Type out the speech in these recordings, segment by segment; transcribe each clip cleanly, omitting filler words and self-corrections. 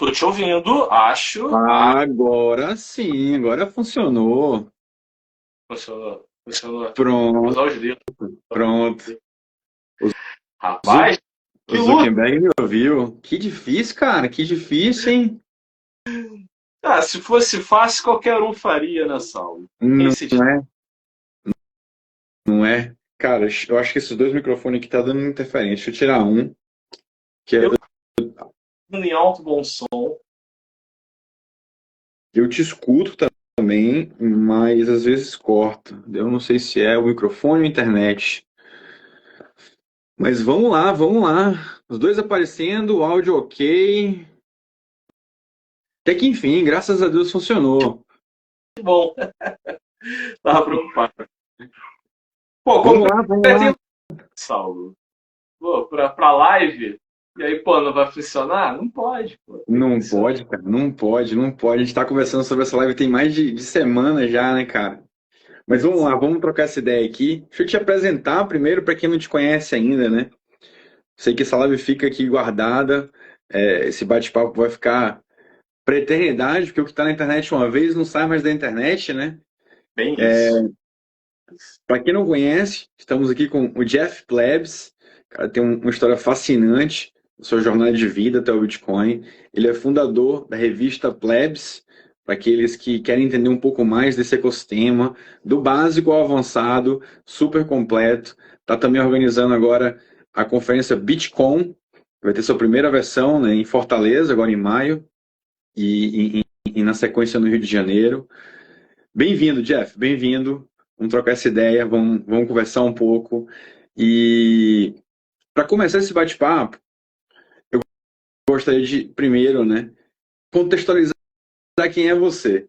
Tô te ouvindo, acho. Agora sim, agora funcionou. Funcionou. Funcionou. Pronto, Cruzar os dedos. pronto. Rapaz, O que luta! Zuckerberg me ouviu. Que difícil, cara, que difícil, hein? Ah, se fosse fácil, qualquer um faria, né, Saulo? Quem Não se é, não é. Cara, eu acho que esses dois microfones aqui tá dando interferência. Deixa eu tirar um, que eu em alto bom som. eu te escuto também, mas às vezes corta. Eu não sei se é o microfone ou a internet. Mas vamos lá, vamos lá. Os dois aparecendo, o áudio ok. Até que enfim, graças a Deus funcionou. Que bom, tava preocupado. Pô, Vamos comprei lá, vamos lá. tempo, Saulo. Pô, pra live, e aí, pô, não vai funcionar? Não pode, pô, tem que Não funcionar. pode, cara, não pode, não pode. A gente tá conversando sobre essa live tem mais de semana já, né, cara? Mas vamos lá, vamos trocar essa ideia aqui. Deixa eu te apresentar primeiro para quem não te conhece ainda, né? Sei que essa live fica aqui guardada, esse bate-papo vai ficar pra eternidade, porque o que tá na internet uma vez não sai mais da internet, né? Bem isso. Para quem não conhece, estamos aqui com o Jeff Plebs. Cara, tem uma história fascinante, sua jornada de vida até o Bitcoin. Ele é fundador da revista Plebs, para aqueles que querem entender um pouco mais desse ecossistema, do básico ao avançado, super completo. Está também organizando agora a conferência Bitcoin, vai ter sua primeira versão, né, em Fortaleza, agora em maio, e na sequência no Rio de Janeiro. Bem-vindo, Jeff, bem-vindo. Vamos trocar essa ideia, vamos conversar um pouco. E para começar esse bate-papo, gostaria de, primeiro, né, contextualizar quem é você.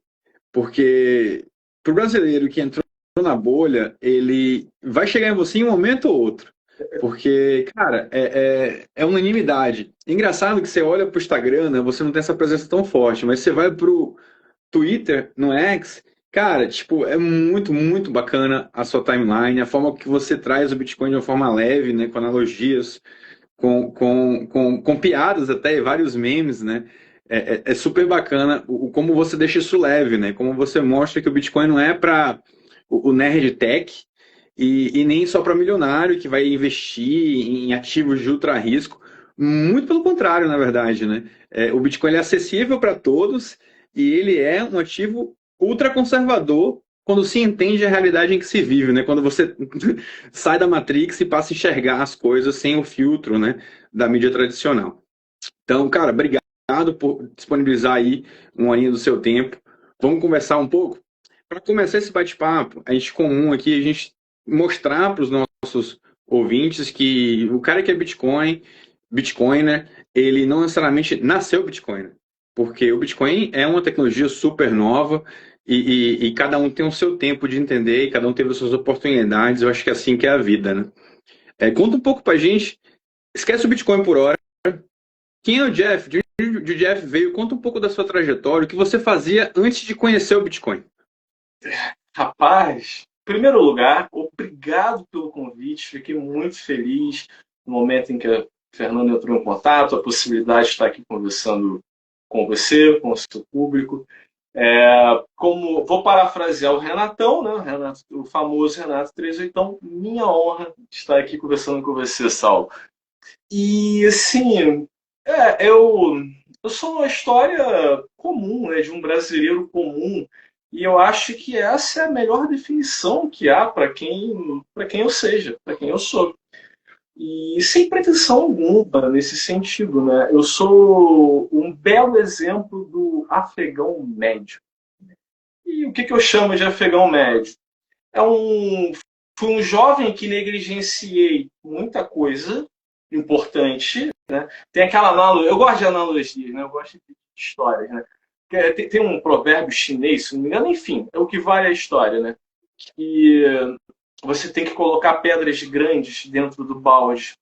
Porque para o brasileiro que entrou na bolha, ele vai chegar em você em um momento ou outro. Porque, cara, é unanimidade. Engraçado que você olha para o Instagram, né, você não tem essa presença tão forte, mas você vai para o Twitter, no X, cara, tipo, é muito, muito bacana a sua timeline, a forma que você traz o Bitcoin de uma forma leve, né, com analogias, com piadas até, e vários memes, né? É super bacana como você deixa isso leve, né? Como você mostra que o Bitcoin não é para o nerd tech e nem só para milionário que vai investir em ativos de ultra risco. Muito pelo contrário, na verdade, né? O Bitcoin é acessível para todos e ele é um ativo ultra conservador quando se entende a realidade em que se vive, né? Quando você sai da Matrix e passa a enxergar as coisas sem o filtro, né, da mídia tradicional. Então, cara, obrigado por disponibilizar aí uma horinha do seu tempo. Vamos conversar um pouco? Para começar esse bate-papo, a gente comum aqui, a gente mostrar para os nossos ouvintes que o cara que é Bitcoiner, ele não necessariamente nasceu Bitcoiner, porque o Bitcoin é uma tecnologia super nova e cada um tem o seu tempo de entender e cada um teve as suas oportunidades. Eu acho que é assim que é a vida, né? Conta um pouco pra gente, esquece o Bitcoin por hora. Quem é o Jeff? De onde o Jeff veio? Conta um pouco da sua trajetória, o que você fazia antes de conhecer o Bitcoin. Rapaz, em primeiro lugar, obrigado pelo convite. Fiquei muito feliz no momento em que a Fernanda entrou em contato, a possibilidade de estar aqui conversando com você, com o seu público. Como vou parafrasear o Renatão, né? O famoso Renato 38, minha honra de estar aqui conversando com você, Saulo. E assim, eu sou uma história comum, né, de um brasileiro comum, e eu acho que essa é a melhor definição que há para quem eu seja, para quem eu sou. E sem pretensão alguma nesse sentido, né? Eu sou um belo exemplo do afegão médio. E o que eu chamo de afegão médio? É um, fui um jovem que negligenciei muita coisa importante. Tem aquela analogia, eu gosto de analogias, né? Eu gosto de histórias, né? Tem um provérbio chinês, se não me engano, enfim, é o que vale a história, né? Que você tem que colocar pedras grandes dentro do balde.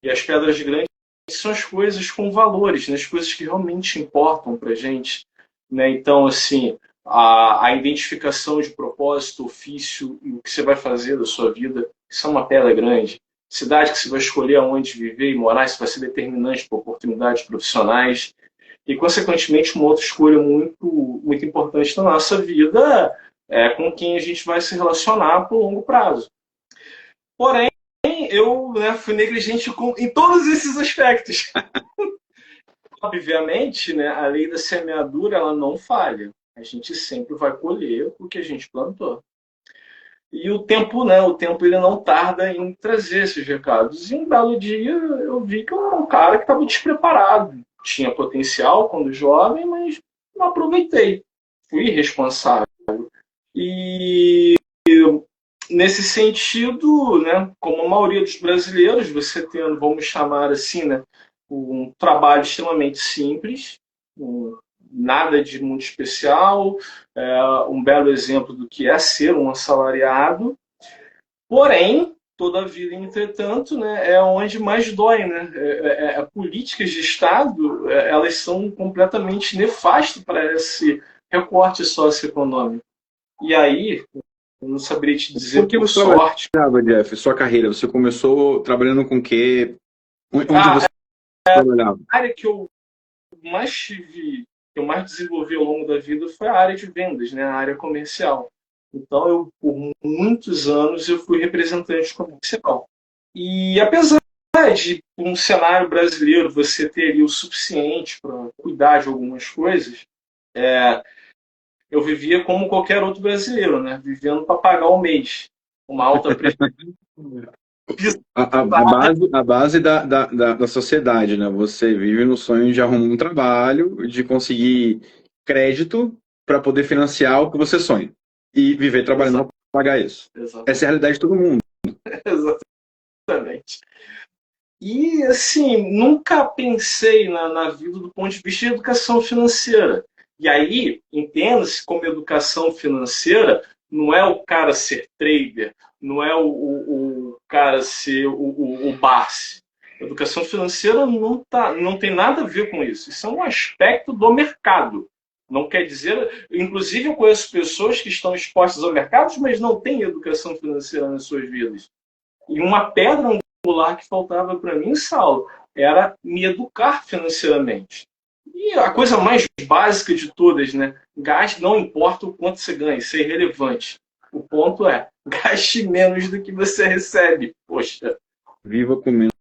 E as pedras grandes são as coisas com valores, né? As coisas que realmente importam pra gente. Né? Então, assim, a identificação de propósito, ofício e o que você vai fazer da sua vida, isso é uma pedra grande. Cidade que você vai escolher aonde viver e morar, isso vai ser determinante para oportunidades profissionais. E, consequentemente, uma outra escolha muito, muito importante na nossa vida é com quem a gente vai se relacionar por longo prazo. Porém, eu, né, fui negligente em todos esses aspectos. Obviamente, né, a lei da semeadura ela não falha. A gente sempre vai colher o que a gente plantou. E o tempo, né, o tempo ele não tarda em trazer esses recados. E um belo dia eu vi que eu era um cara que estava despreparado. Tinha potencial quando jovem, mas não aproveitei. Fui irresponsável. E nesse sentido, né, como a maioria dos brasileiros, você tendo, vamos chamar assim, né, um trabalho extremamente simples, nada de muito especial, um belo exemplo do que é ser um assalariado, porém, todavia, entretanto, né, é onde mais dói, né? Políticas de Estado, elas são completamente nefastas para esse recorte socioeconômico. E aí, eu não saberia te dizer por sorte. Trabalhava, Jeff, sua carreira? Você começou trabalhando com o quê? Onde você trabalhava? A área que eu mais tive, que eu mais desenvolvi ao longo da vida foi a área de vendas, né? A área comercial. Então, eu, por muitos anos, eu fui representante comercial. E apesar de um cenário brasileiro você ter ali o suficiente para cuidar de algumas coisas, eu vivia como qualquer outro brasileiro, né? Vivendo para pagar o mês. Uma alta pressão. A base da sociedade, né? Você vive no sonho de arrumar um trabalho, de conseguir crédito para poder financiar o que você sonha. E viver trabalhando para pagar isso. Exatamente. Essa é a realidade de todo mundo. Exatamente. E, assim, nunca pensei na vida do ponto de vista de educação financeira. E aí, entenda-se como educação financeira não é o cara ser trader, não é o cara ser o Barsi. Educação financeira não tem nada a ver com isso. Isso é um aspecto do mercado. Não quer dizer... Inclusive, eu conheço pessoas que estão expostas ao mercado, mas não têm educação financeira nas suas vidas. E uma pedra angular que faltava para mim, Saulo, era me educar financeiramente. E a coisa mais básica de todas, né? Gaste, não importa o quanto você ganha, isso é irrelevante. O ponto é, gaste menos do que você recebe. Poxa. Viva com menos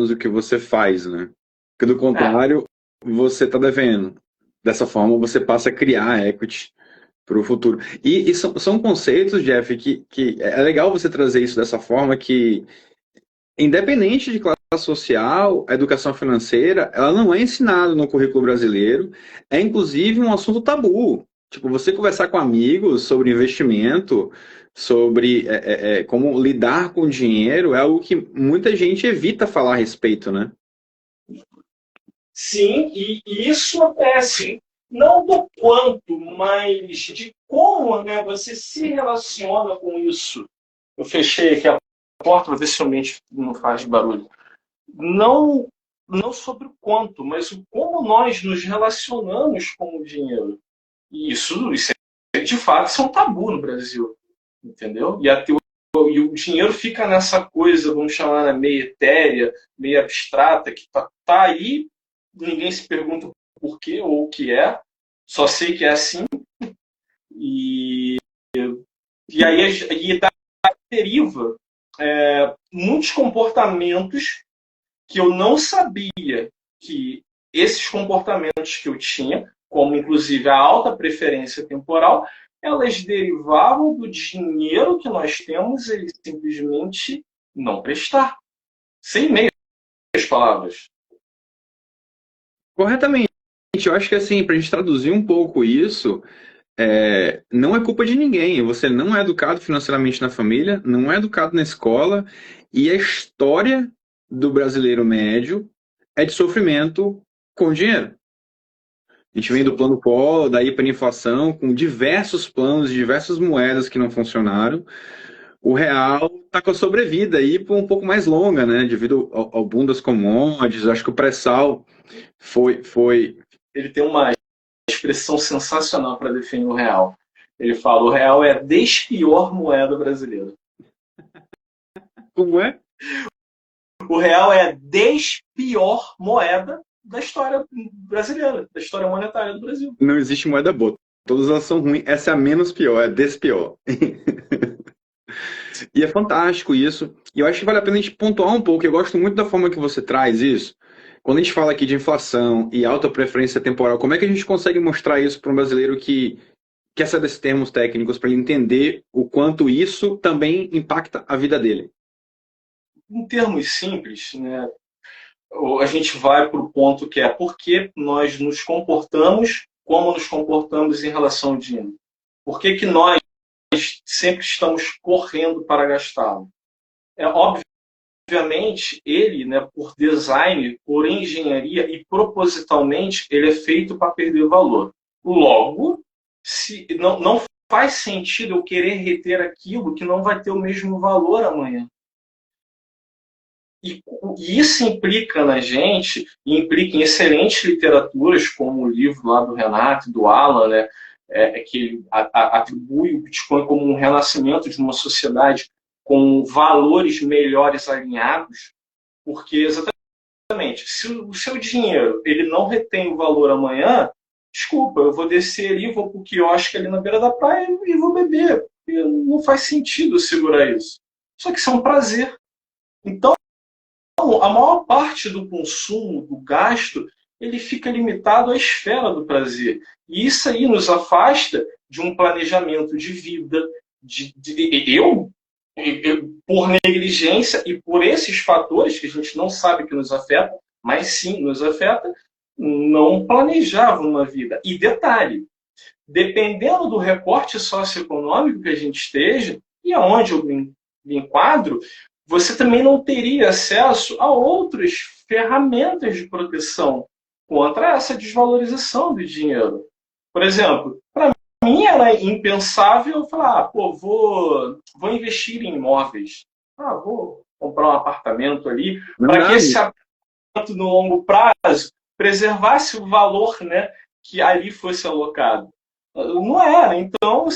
do que você faz, né? Porque do contrário, você está devendo. Dessa forma, você passa a criar equity para o futuro. E são conceitos, Jeff, que é legal você trazer isso dessa forma, que independente de classe social, a educação financeira, ela não é ensinada no currículo brasileiro, é inclusive um assunto tabu. Tipo, você conversar com amigos sobre investimento, sobre como lidar com dinheiro, é algo que muita gente evita falar a respeito, né? Sim, e isso acontece não do quanto, mas de como, né, você se relaciona com isso. Eu fechei aqui a porta para ver se realmente não faz barulho. Não sobre o quanto, mas o como nós nos relacionamos com o dinheiro. E isso de fato, é um tabu no Brasil. Entendeu? E o dinheiro fica nessa coisa, vamos chamar, meio etérea, meio abstrata, que tá aí, ninguém se pergunta por quê ou o que é, só sei que é assim. E aí deriva muitos comportamentos que eu não sabia que esses comportamentos que eu tinha, como inclusive a alta preferência temporal, elas derivavam do dinheiro que nós temos ele simplesmente não prestar. Sem meias palavras. Corretamente. Eu acho que assim, para a gente traduzir um pouco isso, não é culpa de ninguém. Você não é educado financeiramente na família, não é educado na escola, e a história do brasileiro médio é de sofrimento com dinheiro. A gente vem do plano Collor, da hiperinflação, com diversos planos, diversas moedas que não funcionaram. O real está com a sobrevida aí por um pouco mais longa, né? Devido ao boom das commodities. Acho que o pré-sal foi... Ele tem uma expressão sensacional para definir o real. Ele fala, o real é a despior moeda brasileira. Como é? O real é a despior moeda da história brasileira, da história monetária do Brasil. Não existe moeda boa. Todas elas são ruins. Essa é a menos pior, é a despior. E é fantástico isso. E eu acho que vale a pena a gente pontuar um pouco. Eu gosto muito da forma que você traz isso. Quando a gente fala aqui de inflação e alta preferência temporal, como é que a gente consegue mostrar isso para um brasileiro que quer saber desses termos técnicos, para ele entender o quanto isso também impacta a vida dele? Em termos simples, né, a gente vai para o ponto que é por que nós nos comportamos como nos comportamos em relação ao dinheiro. Por que que nós sempre estamos correndo para gastá-lo? É obviamente ele, né, por design, por engenharia e propositalmente, ele é feito para perder valor. Logo, se não faz sentido eu querer reter aquilo que não vai ter o mesmo valor amanhã. E isso implica na gente, e implica em excelentes literaturas, como o livro lá do Renato, do Alan, né, que ele atribui o Bitcoin como um renascimento de uma sociedade com valores melhores alinhados, porque exatamente, se o seu dinheiro ele não retém o valor amanhã, desculpa, eu vou descer ali, vou para o quiosque ali na beira da praia e vou beber. Não faz sentido segurar isso. Só que isso é um prazer. Então, a maior parte do consumo, do gasto, ele fica limitado à esfera do prazer. E isso aí nos afasta de um planejamento de vida. Eu, por negligência e por esses fatores que a gente não sabe que nos afetam, mas sim nos afeta, não planejava uma vida. E detalhe, dependendo do recorte socioeconômico que a gente esteja, e aonde eu me enquadro, você também não teria acesso a outras ferramentas de proteção contra essa desvalorização do dinheiro. Por exemplo, para mim era impensável falar, vou investir em imóveis. Vou comprar um apartamento ali, para que esse apartamento no longo prazo preservasse o valor, né, que ali fosse alocado. Não era. Então,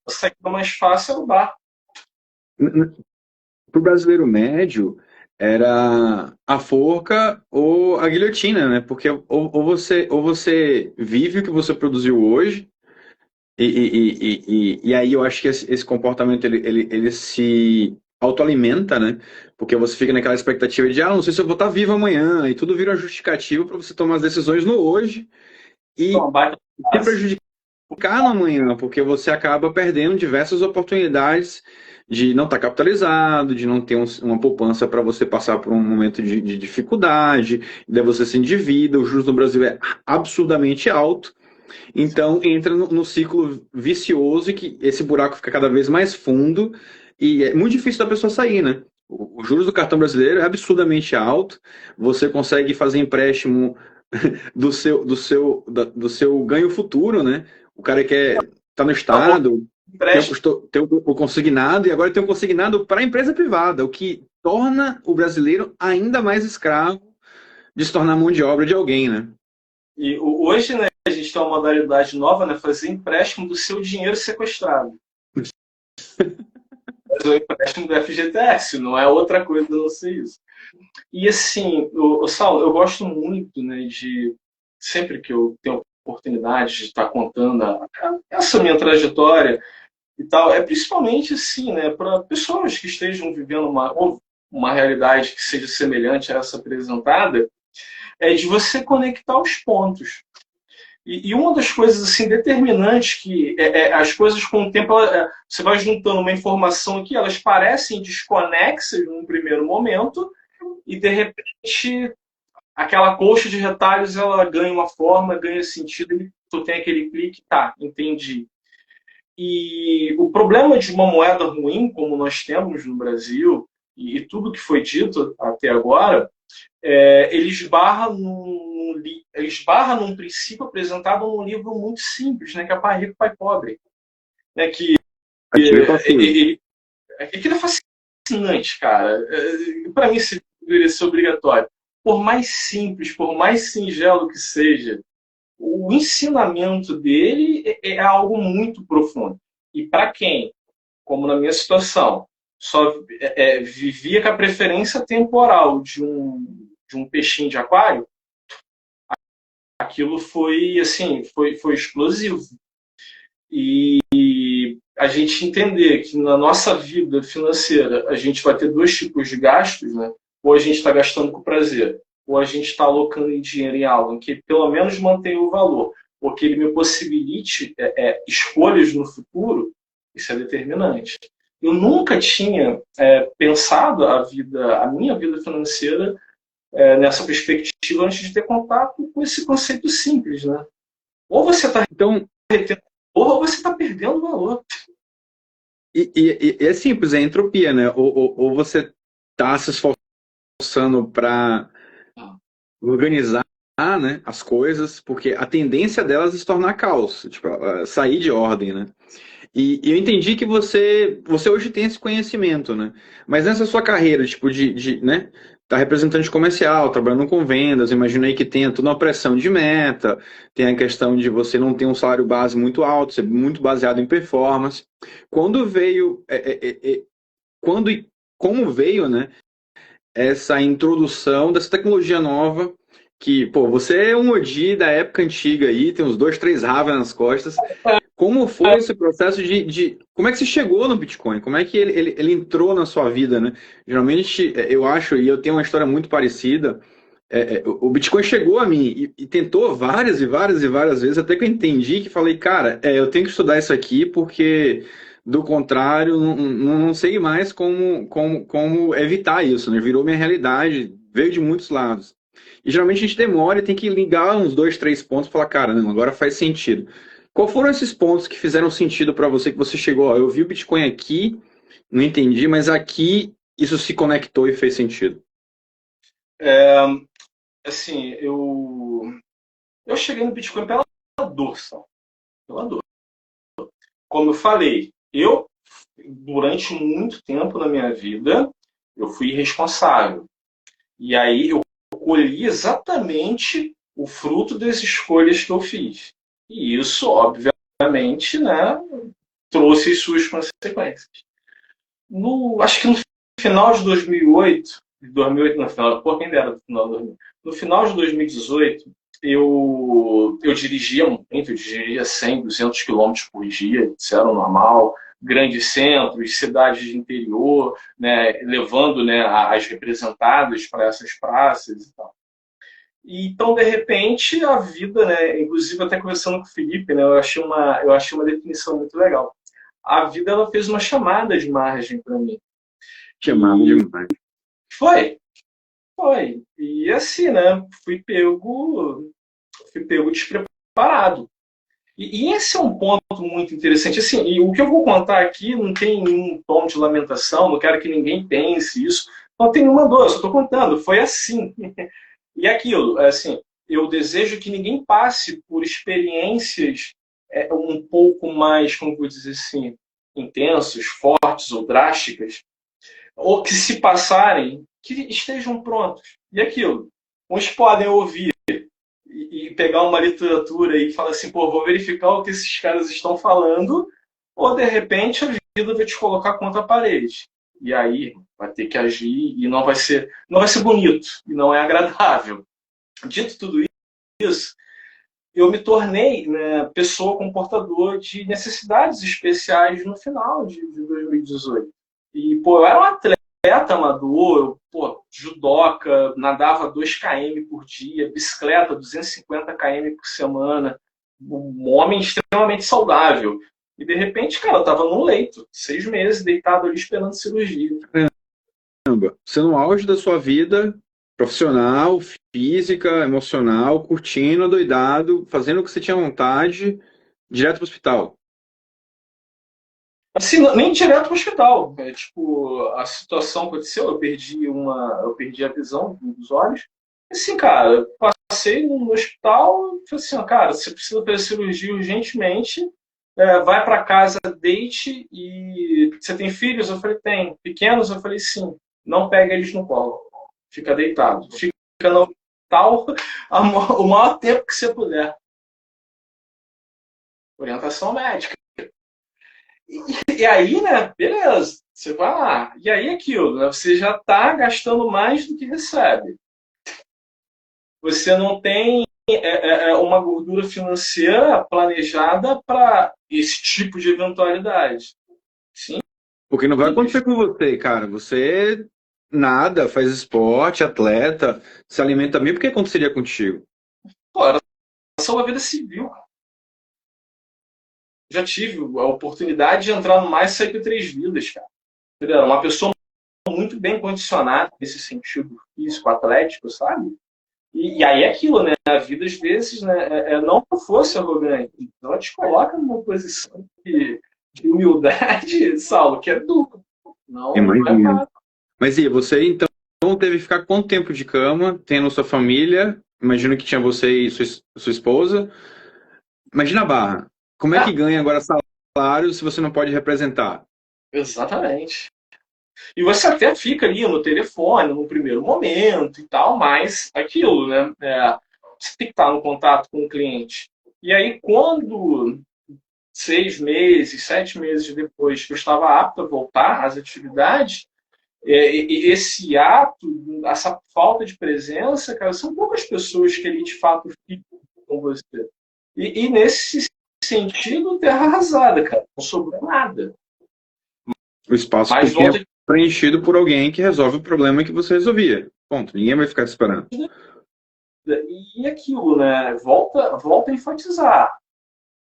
a saída mais fácil é o bar. Para o brasileiro médio, era a forca ou a guilhotina, né? Porque ou você vive o que você produziu hoje, e aí eu acho que esse comportamento ele se autoalimenta, né? Porque você fica naquela expectativa de, não sei se eu vou estar vivo amanhã, e tudo vira uma justificativa para você tomar as decisões no hoje e se prejudicar no amanhã, porque você acaba perdendo diversas oportunidades de não estar capitalizado, de não ter uma poupança para você passar por um momento de dificuldade, daí você se endivida, o juros no Brasil é absurdamente alto, então entra no ciclo vicioso e que esse buraco fica cada vez mais fundo e é muito difícil da pessoa sair, né? O juros do cartão brasileiro é absurdamente alto, você consegue fazer empréstimo do seu ganho futuro, né? O cara quer tá no estado, tem o consignado e agora tem o consignado para a empresa privada, o que torna o brasileiro ainda mais escravo de se tornar mão de obra de alguém, né? E hoje, né, a gente tem uma modalidade nova, né, fazer empréstimo do seu dinheiro sequestrado. Fazer o empréstimo do FGTS, não é outra coisa a não ser isso. E assim, Saulo, eu gosto muito, né, de sempre que eu tenho oportunidade de estar contando essa minha trajetória e tal, é principalmente assim, né, para pessoas que estejam vivendo uma realidade que seja semelhante a essa apresentada, é de você conectar os pontos. E uma das coisas assim determinantes que as coisas com o tempo você vai juntando uma informação aqui, elas parecem desconexas num primeiro momento e de repente aquela colcha de retalhos ela ganha uma forma, ganha sentido e tu tem aquele clique, tá, entendi. E o problema de uma moeda ruim, como nós temos no Brasil, e tudo que foi dito até agora, ele esbarra num princípio apresentado num livro muito simples, né, que é Pai Rico, Pai Pobre. Né, aquilo é fascinante, cara. Para mim, isso deveria ser obrigatório. Por mais simples, por mais singelo que seja, o ensinamento dele é algo muito profundo. E para quem, como na minha situação, só vivia com a preferência temporal de um peixinho de aquário, aquilo foi, assim, foi explosivo. E a gente entender que na nossa vida financeira a gente vai ter dois tipos de gastos, né? Ou a gente está gastando com prazer, ou a gente está alocando em dinheiro em algo que pelo menos mantenha o valor, ou que ele me possibilite escolhas no futuro, isso é determinante. Eu nunca tinha pensado a minha vida financeira nessa perspectiva antes de ter contato com esse conceito simples, né? Ou você está retendo ou você está perdendo valor. E é simples, é entropia, né? Ou você está se esforçando para organizar, né, as coisas, porque a tendência delas é se tornar caos, tipo, sair de ordem, né? E eu entendi que você hoje tem esse conhecimento, né? Mas nessa sua carreira, tipo, né? Tá representante comercial, trabalhando com vendas, imaginei que tenha toda uma pressão de meta, tem a questão de você não ter um salário base muito alto, ser muito baseado em performance. Quando veio, quando e como veio, né? Essa introdução dessa tecnologia nova que, pô, você é um OG da época antiga aí, tem uns 2, 3 Rava nas costas. Como foi esse processo como é que você chegou no Bitcoin? Como é que ele entrou na sua vida, né? Geralmente, eu acho, e eu tenho uma história muito parecida, o Bitcoin chegou a mim e tentou várias e várias e várias vezes, até que eu entendi que falei, cara, eu tenho que estudar isso aqui, porque do contrário, não sei mais como evitar isso, né? Virou minha realidade, veio de muitos lados. E geralmente a gente demora e tem que ligar uns 2, 3 pontos e falar, cara, não, agora faz sentido. Qual foram esses pontos que fizeram sentido para você, que você chegou, ó, eu vi o Bitcoin aqui, não entendi, mas aqui isso se conectou e fez sentido? Assim, eu cheguei no Bitcoin pela dor, só. Pela dor. Como eu falei, durante muito tempo na minha vida, eu fui irresponsável. E aí eu colhi exatamente o fruto das escolhas que eu fiz. E isso, obviamente, né, trouxe suas consequências. Acho que no final de 2008, no final, pô, quem dera, no final de 2018, eu dirigia muito, eu dirigia 100, 200 quilômetros por dia, isso era o normal, grandes centros, cidades de interior, né, levando, né, as representadas para essas praças e tal. E, então, de repente, a vida, né, inclusive até conversando com o Felipe, né, eu achei uma definição muito legal. A vida ela fez uma chamada de margem para mim. Chamado demais. Foi, foi. E assim, né, fui pego despreparado. E esse é um ponto muito interessante. Assim, e o que eu vou contar aqui não tem nenhum tom de lamentação, não quero que ninguém pense isso. Não tem nenhuma dor, eu só estou contando. Foi assim. E aquilo, assim, eu desejo que ninguém passe por experiências um pouco mais, como vou dizer assim, intensas, fortes ou drásticas, ou que se passarem, que estejam prontos. E aquilo, uns podem ouvir e pegar uma literatura e falar assim, pô, vou verificar o que esses caras estão falando, ou de repente a vida vai te colocar contra a parede. E aí vai ter que agir e não vai ser bonito e não é agradável. Dito tudo isso, eu me tornei, né, pessoa com portador de necessidades especiais no final de 2018. E, pô, eu era um atleta amador, judoca, nadava 2 km por dia, bicicleta 250 km por semana, um homem extremamente saudável. E, de repente, cara, eu tava num leito, 6 meses, deitado ali esperando cirurgia. Caramba, você no auge da sua vida profissional, física, emocional, curtindo, adoidado, fazendo o que você tinha vontade, direto para o hospital. Assim, nem direto para o hospital. Tipo, a situação aconteceu, eu perdi a visão dos olhos. Assim, cara, eu passei no hospital, falei assim, cara, você precisa fazer cirurgia urgentemente, vai para casa, deite e você tem filhos? Eu falei, tem. Pequenos? Eu falei, sim. Não pega eles no colo. Fica deitado. Fica no hospital o maior tempo que você puder. Orientação médica. E aí, né, beleza, você vai lá. E aí aquilo, né, você já está gastando mais do que recebe. Você não tem é uma gordura financeira planejada para esse tipo de eventualidade. Sim. Porque não vai acontecer com você, cara. Você nada, faz esporte, atleta, se alimenta bem, por que aconteceria contigo? Pô, era só uma vida civil. Já tive a oportunidade de entrar no Mais 103 Vidas, cara. Era uma pessoa muito bem condicionada nesse sentido físico, atlético, sabe? E aí é aquilo, né? A vida, às vezes, né, não que eu fosse arrogante. Então, ela te coloca numa posição de humildade, Saulo, que é duro. Não é Imagina. fácil. Mas e você, então, teve que ficar quanto tempo de cama, tendo sua família? Imagino que tinha você e sua esposa. Imagina a barra. Como é que Ah, ganha agora salário se você não pode representar? exatamente. E você até fica ali no telefone no primeiro momento e tal, mas aquilo, né? Você tem que estar no contato com o cliente. E aí, quando 6 meses, 7 meses depois que eu estava apto a voltar às atividades, esse ato, essa falta de presença, cara, são poucas pessoas que ali de fato ficam com você. E nesse sentido, terra arrasada, cara, não sobrou nada. O espaço Mas fica volta preenchido por alguém que resolve o problema que você resolvia. Ponto. Ninguém vai ficar te esperando. e aquilo, né? Volta a enfatizar.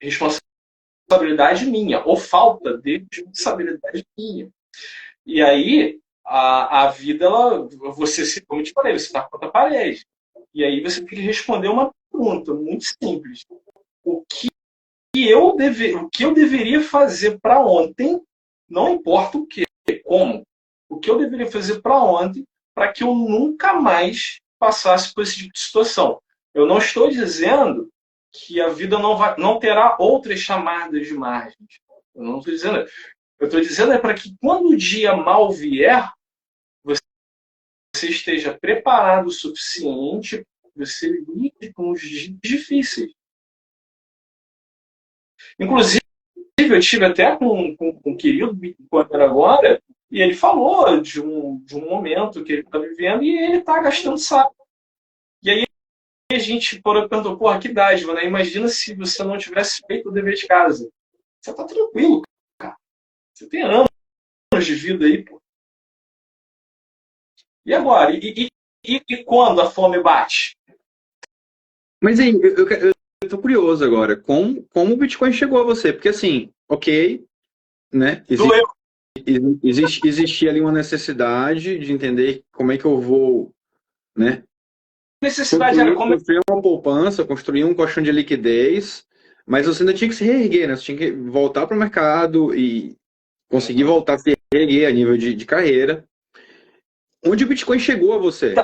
Responsabilidade minha, ou falta de responsabilidade minha. E aí, a vida, como eu te falei, você está contra a parede. E aí você tem que responder uma pergunta muito simples. O o que eu deveria fazer para ontem, não importa o que, como, o que eu deveria fazer para ontem para que eu nunca mais passasse por esse tipo de situação. Eu não estou dizendo que a vida não terá outras chamadas de margens. Eu não estou dizendo. Eu estou dizendo para que quando o dia mal vier, você esteja preparado o suficiente para você lide com os dias difíceis. Inclusive, eu tive até com um querido Bitcoiner agora, e ele falou de um momento que ele está vivendo e ele está gastando saco. E aí a gente perguntou, porra, que dádiva, né? Imagina se você não tivesse feito o dever de casa. Você está tranquilo, cara. Você tem anos de vida aí, pô. E agora? E quando a fome bate? Mas aí, eu tô curioso agora. Como o Bitcoin chegou a você? Porque assim, ok, né? Doeu. Existia ali uma necessidade de entender como é que eu vou, né? A necessidade era como. Construir uma poupança, construir um colchão de liquidez, mas você ainda tinha que se reerguer, né? Você tinha que voltar para o mercado e conseguir voltar a se reerguer a nível de carreira. Onde o Bitcoin chegou a você?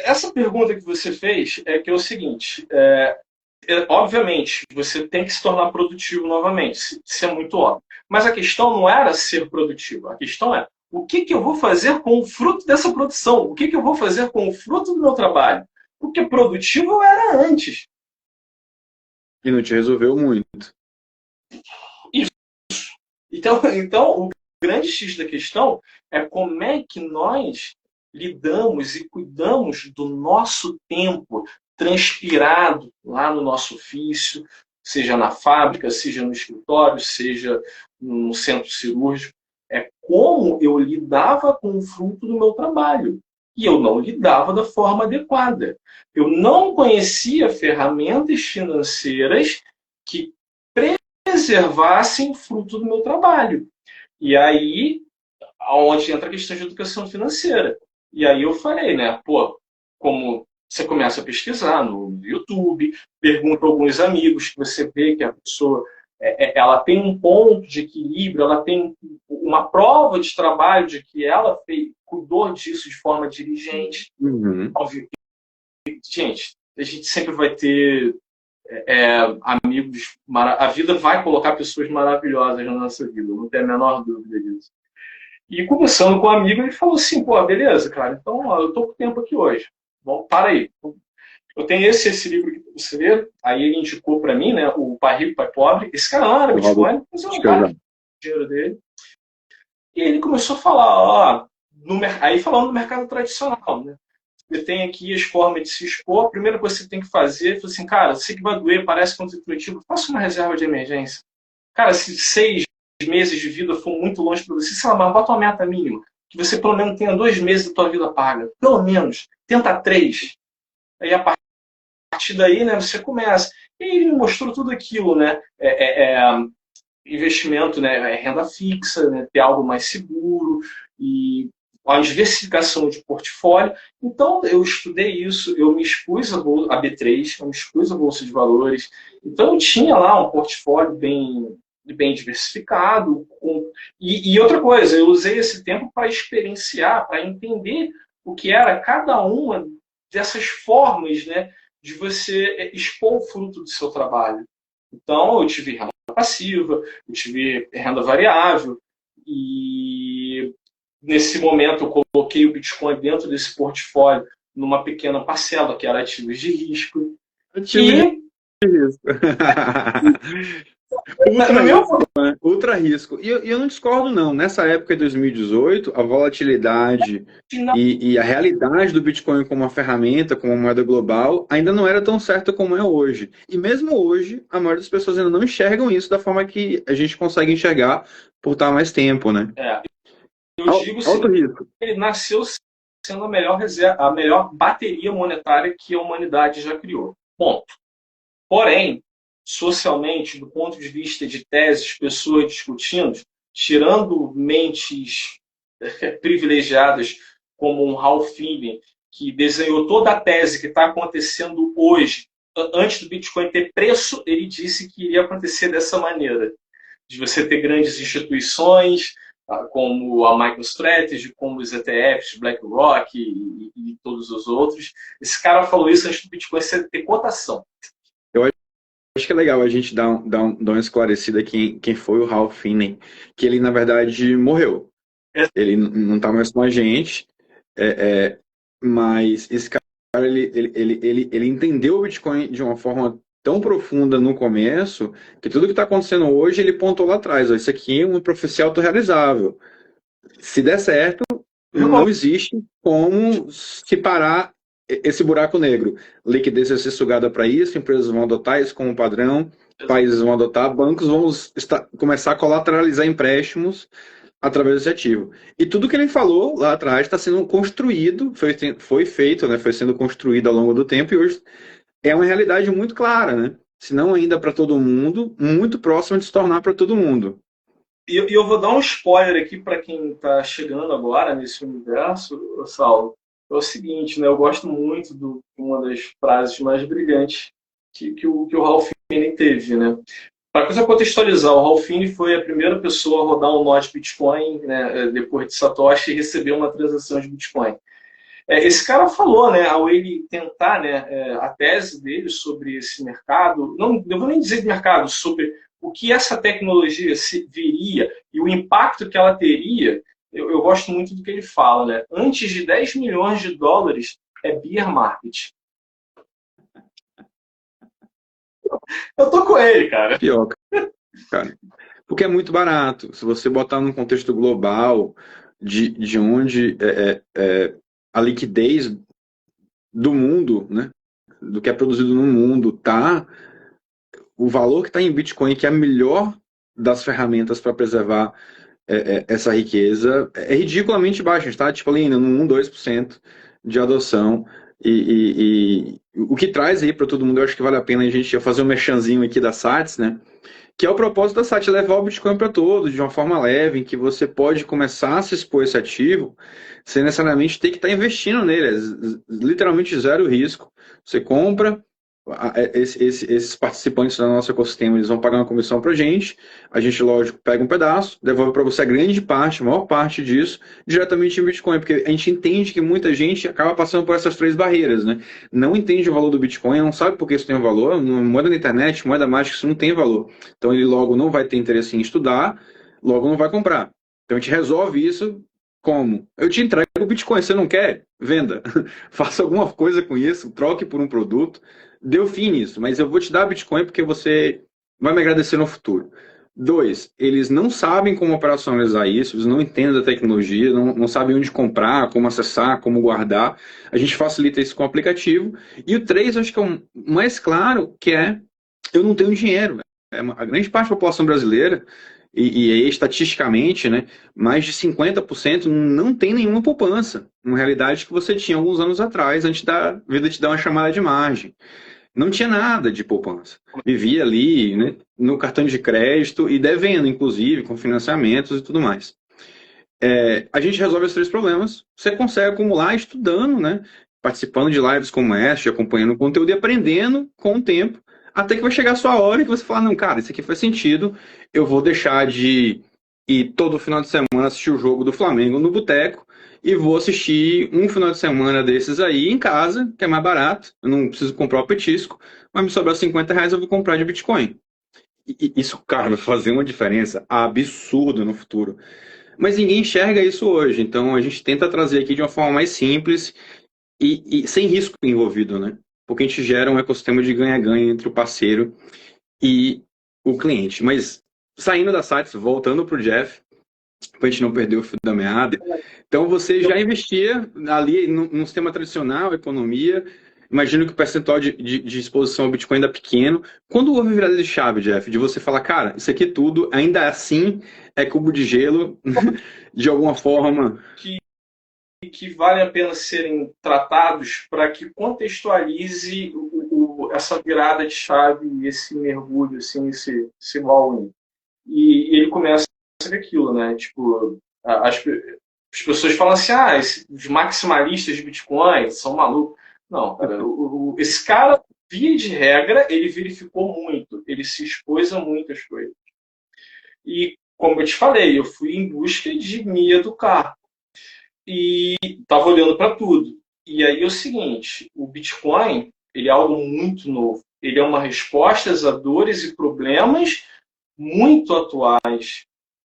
Essa pergunta que você fez é que é o seguinte: obviamente, você tem que se tornar produtivo novamente, isso é muito óbvio. Mas a questão não era ser produtivo, a questão é o que eu vou fazer com o fruto dessa produção? O que eu vou fazer com o fruto do meu trabalho? Porque produtivo eu era antes. E não te resolveu muito. Então, o grande X da questão é como é que nós lidamos e cuidamos do nosso tempo transpirado lá no nosso ofício, seja na fábrica, seja no escritório, seja no centro cirúrgico. É como eu lidava com o fruto do meu trabalho. E eu não lidava da forma adequada. Eu não conhecia ferramentas financeiras que preservassem o fruto do meu trabalho. E aí, onde entra a questão de educação financeira. E aí eu falei, né, pô, como você começa a pesquisar no YouTube, pergunta a alguns amigos que você vê que a pessoa ela tem um ponto de equilíbrio, ela tem uma prova de trabalho de que ela cuidou disso de forma diligente. Uhum. Óbvio, gente, a gente sempre vai ter amigos, a vida vai colocar pessoas maravilhosas na nossa vida, não tem a menor dúvida disso. E conversando com um amigo, ele falou assim, pô, beleza, cara, então ó, eu tô com tempo aqui hoje. Bom, para aí. Eu tenho esse livro aqui para você ler. Aí ele indicou para mim, né, o Pai Rico, Pai Pobre. Esse cara não era Bitcoin, mas eu não cara, o dinheiro dele. E ele começou a falar, ó, aí falando do mercado tradicional, né? eu tenho aqui as formas de se expor. A primeira coisa que você tem que fazer é, assim, cara, sei que vai doer, parece contra-intuitivo, faça uma reserva de emergência. Cara, se 6 meses de vida for muito longe para você, sei lá, mas bota uma meta mínima, que você pelo menos tenha 2 meses da tua vida paga. Pelo menos. Tenta 3. Aí a partir daí, né, você começa. E aí ele me mostrou tudo aquilo, né? Investimento, né, renda fixa, né, ter algo mais seguro e a diversificação de portfólio. Então, eu estudei isso, eu me expus a B3, eu me expus à Bolsa de Valores. Então, eu tinha lá um portfólio bem diversificado. E outra coisa, eu usei esse tempo para experienciar, para entender o que era cada uma dessas formas, né, de você expor o fruto do seu trabalho. Então, eu tive renda passiva, eu tive renda variável, e nesse momento eu coloquei o Bitcoin dentro desse portfólio numa pequena parcela, que era ativos de risco. Ativos de risco. Ultra risco, né? Ultra risco. E eu não discordo, não. Nessa época de 2018, a volatilidade e a realidade do Bitcoin como uma ferramenta, como uma moeda global, ainda não era tão certa como é hoje. E mesmo hoje, a maioria das pessoas ainda não enxergam isso da forma que a gente consegue enxergar por estar mais tempo, né? Eu digo alto risco. Ele nasceu sendo a melhor bateria monetária que a humanidade já criou. Ponto. Porém, socialmente, do ponto de vista de teses, pessoas discutindo, tirando mentes privilegiadas como um Ralph Finney, que desenhou toda a tese que está acontecendo hoje, antes do Bitcoin ter preço, ele disse que iria acontecer dessa maneira, de você ter grandes instituições, como a MicroStrategy, como os ETFs, BlackRock e todos os outros. Esse cara falou isso antes do Bitcoin ter cotação. Acho que é legal a gente dar uma esclarecida aqui quem foi o Ralph Finney, que ele, na verdade, morreu. Ele não está mais com a gente, mas esse cara, ele entendeu o Bitcoin de uma forma tão profunda no começo, que tudo que está acontecendo hoje, ele pontou lá atrás. Ó, isso aqui é uma profecia autorrealizável. Se der certo, não existe como se parar esse buraco negro. Liquidez vai ser sugada para isso, empresas vão adotar isso como padrão, países vão adotar, bancos vão começar a colateralizar empréstimos através desse ativo. E tudo que ele falou lá atrás está sendo construído, foi feito, né, foi sendo construído ao longo do tempo, e hoje é uma realidade muito clara, né? Se não ainda para todo mundo, muito próxima de se tornar para todo mundo. E eu vou dar um spoiler aqui para quem está chegando agora nesse universo, Saulo. É o seguinte, né? Eu gosto muito de uma das frases mais brilhantes que o Ralph Finney teve, né? Para contextualizar, o Ralph Finney foi a primeira pessoa a rodar um nó de Bitcoin, né, depois de Satoshi, e receber uma transação de Bitcoin. Esse cara falou, né, ao ele tentar, né, a tese dele sobre esse mercado, não vou nem dizer de mercado, sobre o que essa tecnologia viria e o impacto que ela teria. Eu gosto muito do que ele fala, né? Antes de 10 milhões de dólares é bear market. Eu tô com ele, cara. Pior, cara. Porque é muito barato. Se você botar num contexto global de onde a liquidez do mundo, né, do que é produzido no mundo, tá, o valor que está em Bitcoin, que é a melhor das ferramentas para preservar essa riqueza, é ridiculamente baixo. A gente está tipo, ali no 1, 2% de adoção. E o que traz aí para todo mundo, eu acho que vale a pena a gente fazer um merchanzinho aqui da SATS, né? Que é o propósito da SAT, levar o Bitcoin para todos, de uma forma leve, em que você pode começar a se expor esse ativo, sem necessariamente ter que estar investindo nele, literalmente zero risco. Você compra, esses participantes do nosso ecossistema, eles vão pagar uma comissão para a gente, lógico, pega um pedaço, devolve para você a grande parte, a maior parte disso, diretamente em Bitcoin, porque a gente entende que muita gente acaba passando por essas 3 barreiras, né? Não entende o valor do Bitcoin, não sabe por que isso tem um valor, uma moeda na internet, moeda mágica, isso não tem valor. Então ele logo não vai ter interesse em estudar, logo não vai comprar. Então a gente resolve isso como? Eu te entrego o Bitcoin, você não quer? Venda. Faça alguma coisa com isso, troque por um produto, deu fim nisso, mas eu vou te dar Bitcoin porque você vai me agradecer no futuro. Dois, eles não sabem como operacionalizar isso, eles não entendem a tecnologia, não sabem onde comprar, como acessar, como guardar. A gente facilita isso com o aplicativo. E o três, acho que é o mais claro, que é eu não tenho dinheiro. A grande parte da população brasileira, e aí estatisticamente, né, mais de 50% não tem nenhuma poupança. Uma realidade que você tinha alguns anos atrás, antes da vida te dar uma chamada de margem. Não tinha nada de poupança. Vivia ali, né, no cartão de crédito e devendo, inclusive, com financiamentos e tudo mais. A gente resolve esses três problemas. Você consegue acumular estudando, né, participando de lives como essa, acompanhando o conteúdo e aprendendo com o tempo, até que vai chegar a sua hora que você fala, não, cara, isso aqui faz sentido, eu vou deixar de ir todo final de semana assistir o jogo do Flamengo no boteco e vou assistir um final de semana desses aí em casa, que é mais barato, eu não preciso comprar o petisco, mas me sobrar R$ 50 eu vou comprar de Bitcoin. E isso, cara, vai fazer uma diferença absurda no futuro. Mas ninguém enxerga isso hoje, então a gente tenta trazer aqui de uma forma mais simples e sem risco envolvido, né? Porque a gente gera um ecossistema de ganha-ganha entre o parceiro e o cliente. Mas saindo da sites, voltando para o Jeff, para a gente não perder o fio da meada. Então você já investia ali num sistema tradicional, economia. Imagino que o percentual de exposição ao Bitcoin ainda é pequeno. Quando houve virada de chave, Jeff, de você falar, cara, isso aqui tudo, ainda assim, é cubo de gelo, de alguma forma. Que vale a pena serem tratados para que contextualize essa virada de chave, esse mergulho, assim, esse all-in. E ele começa a ver aquilo, né? Tipo, as pessoas falam assim, os maximalistas de Bitcoin são malucos. Não, cara, esse cara, via de regra, ele verificou muito, ele se expôs a muitas coisas. E, como eu te falei, eu fui em busca de me educar. E estava olhando para tudo. E aí é o seguinte, o Bitcoin, ele é algo muito novo. Ele é uma resposta a dores e problemas muito atuais.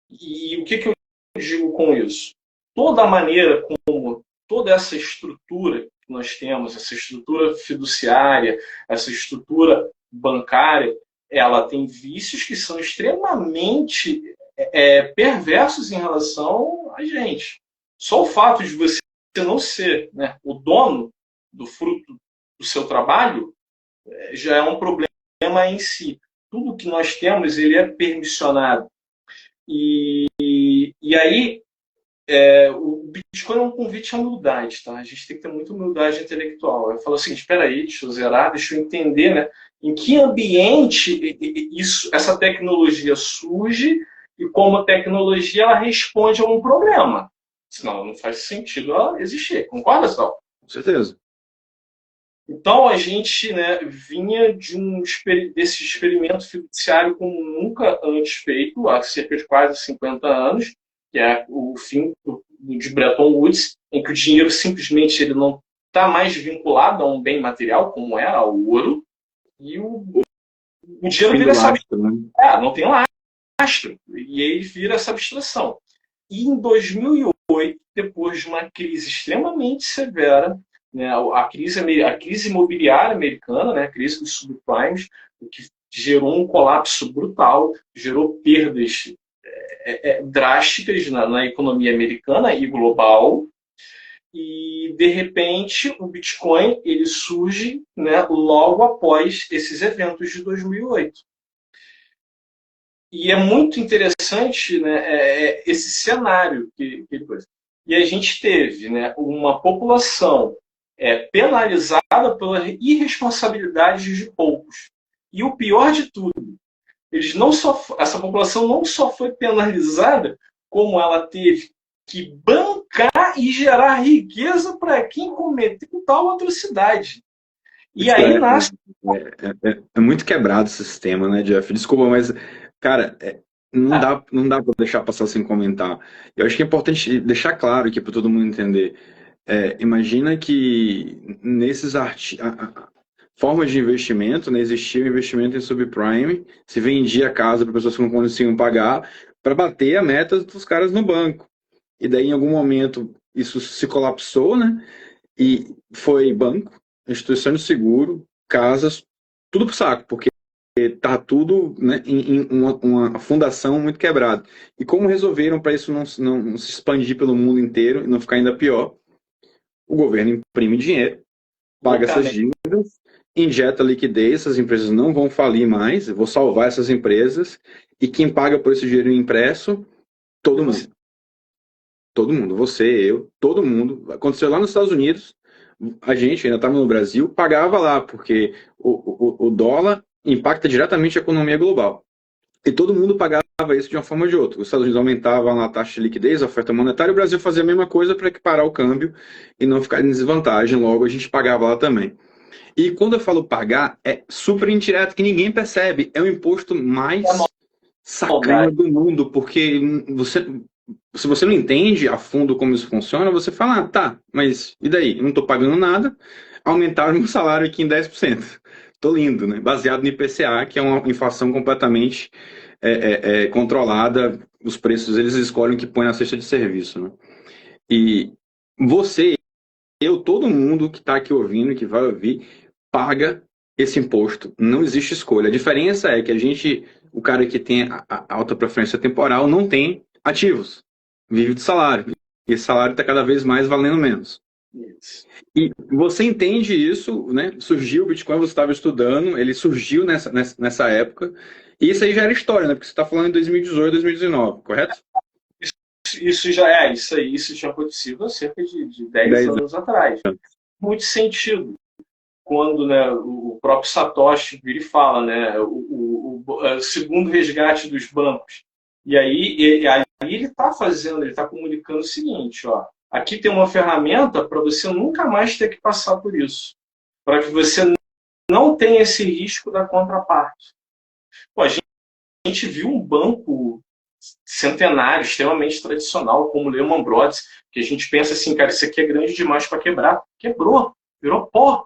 E o que eu digo com isso? Toda a maneira como toda essa estrutura que nós temos, essa estrutura fiduciária, essa estrutura bancária, ela tem vícios que são extremamente perversos em relação a gente. Só o fato de você não ser, né, o dono do fruto do seu trabalho já é um problema em si. Tudo que nós temos, ele é permissionado. E aí, o Bitcoin é um convite à humildade, tá? A gente tem que ter muita humildade intelectual. Eu falo assim, espera aí, deixa eu zerar, deixa eu entender, né? Em que ambiente essa tecnologia surge e como a tecnologia ela responde a um problema. Senão não faz sentido ela existir. Concorda, Sal? Com certeza. Então a gente, né, vinha desse experimento fiduciário como nunca antes feito, há cerca de quase 50 anos, que é o fim de Bretton Woods, em que o dinheiro simplesmente ele não está mais vinculado a um bem material, como era o ouro, e o dinheiro vira essa abstração. Né? Não tem lastro, e aí vira essa abstração. E em 2008, depois de uma crise extremamente severa, né, a crise imobiliária americana, né, a crise dos subprimes, o que gerou um colapso brutal, gerou perdas drásticas na economia americana e global. E, de repente, o Bitcoin ele surge, né, logo após esses eventos de 2008. E é muito interessante, né, esse cenário que ele fez. E a gente teve, né, uma população penalizada pela irresponsabilidade de poucos. E o pior de tudo, essa população não só foi penalizada, como ela teve que bancar e gerar riqueza para quem cometeu tal atrocidade. E aí nasce... É muito quebrado esse sistema, né, Jeff? Desculpa, mas, cara, não dá para deixar passar sem comentar. Eu acho que é importante deixar claro aqui para todo mundo entender. Imagina que nesses formas de investimento, né, existia um investimento em subprime, se vendia a casa para pessoas que não conseguiam pagar, para bater a meta dos caras no banco. E daí, em algum momento, isso se colapsou, né? E foi banco, instituição de seguro, casas, tudo pro saco, porque tá tudo, né, em uma fundação muito quebrada. E como resolveram para isso não se expandir pelo mundo inteiro e não ficar ainda pior? O governo imprime dinheiro, paga essas dívidas, injeta liquidez, essas empresas não vão falir mais, eu vou salvar essas empresas, e quem paga por esse dinheiro impresso? Todo mundo. Todo mundo, você, eu, todo mundo. Aconteceu lá nos Estados Unidos, a gente ainda estava no Brasil, pagava lá, porque o dólar impacta diretamente a economia global. E todo mundo pagava isso de uma forma ou de outra. Os Estados Unidos aumentavam a taxa de liquidez, a oferta monetária, e o Brasil fazia a mesma coisa para equiparar o câmbio e não ficar em desvantagem, logo a gente pagava lá também. E quando eu falo pagar, é super indireto, que ninguém percebe. É o imposto mais sacana do mundo, porque se você não entende a fundo como isso funciona, você fala, ah, tá, mas e daí? Eu não estou pagando nada, aumentaram meu salário aqui em 10%. Tô lindo, né? Baseado no IPCA, que é uma inflação completamente controlada, os preços eles escolhem o que põe na cesta de serviço, né? E você, eu, todo mundo que está aqui ouvindo, que vai ouvir, paga esse imposto. Não existe escolha. A diferença é que o cara que tem a alta preferência temporal não tem ativos, vive de salário. E esse salário está cada vez mais valendo menos. Isso. E você entende isso, né? Surgiu o Bitcoin, você estava estudando, ele surgiu nessa época. E isso aí já era história, né? Porque você está falando em 2018, 2019, correto? Isso já isso tinha acontecido há cerca de 10 anos atrás. Muito sentido. Quando, né, o próprio Satoshi vira e fala, né, o segundo resgate dos bancos. E aí ele está fazendo, ele está comunicando o seguinte, ó, aqui tem uma ferramenta para você nunca mais ter que passar por isso, para que você não tenha esse risco da contraparte. Pô, a gente viu um banco centenário, extremamente tradicional, como o Lehman Brothers, que a gente pensa assim, cara, isso aqui é grande demais para quebrar. Quebrou, virou pó.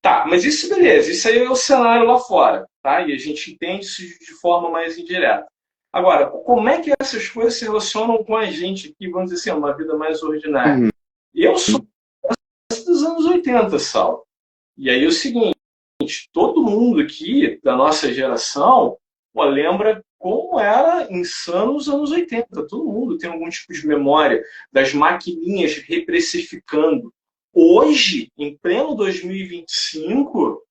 Tá, mas isso beleza, isso aí é o cenário lá fora, tá? E a gente entende isso de forma mais indireta. Agora, como é que essas coisas se relacionam com a gente aqui, vamos dizer assim, uma vida mais ordinária? Uhum. Eu sou dos anos 80, Sal. E aí é o seguinte, todo mundo aqui da nossa geração, pô, lembra como era insano os anos 80. Todo mundo tem algum tipo de memória das maquininhas reprecificando. Hoje, em pleno 2025,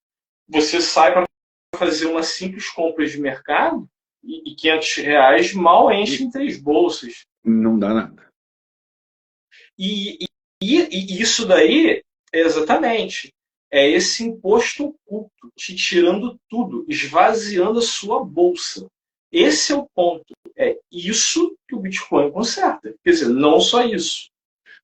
você sai para fazer uma simples compra de mercado e R$ 500 mal enche em 3 bolsas. Não dá nada. E isso daí, exatamente, é esse imposto oculto, te tirando tudo, esvaziando a sua bolsa. Esse é o ponto. É isso que o Bitcoin conserta. Quer dizer, não só isso.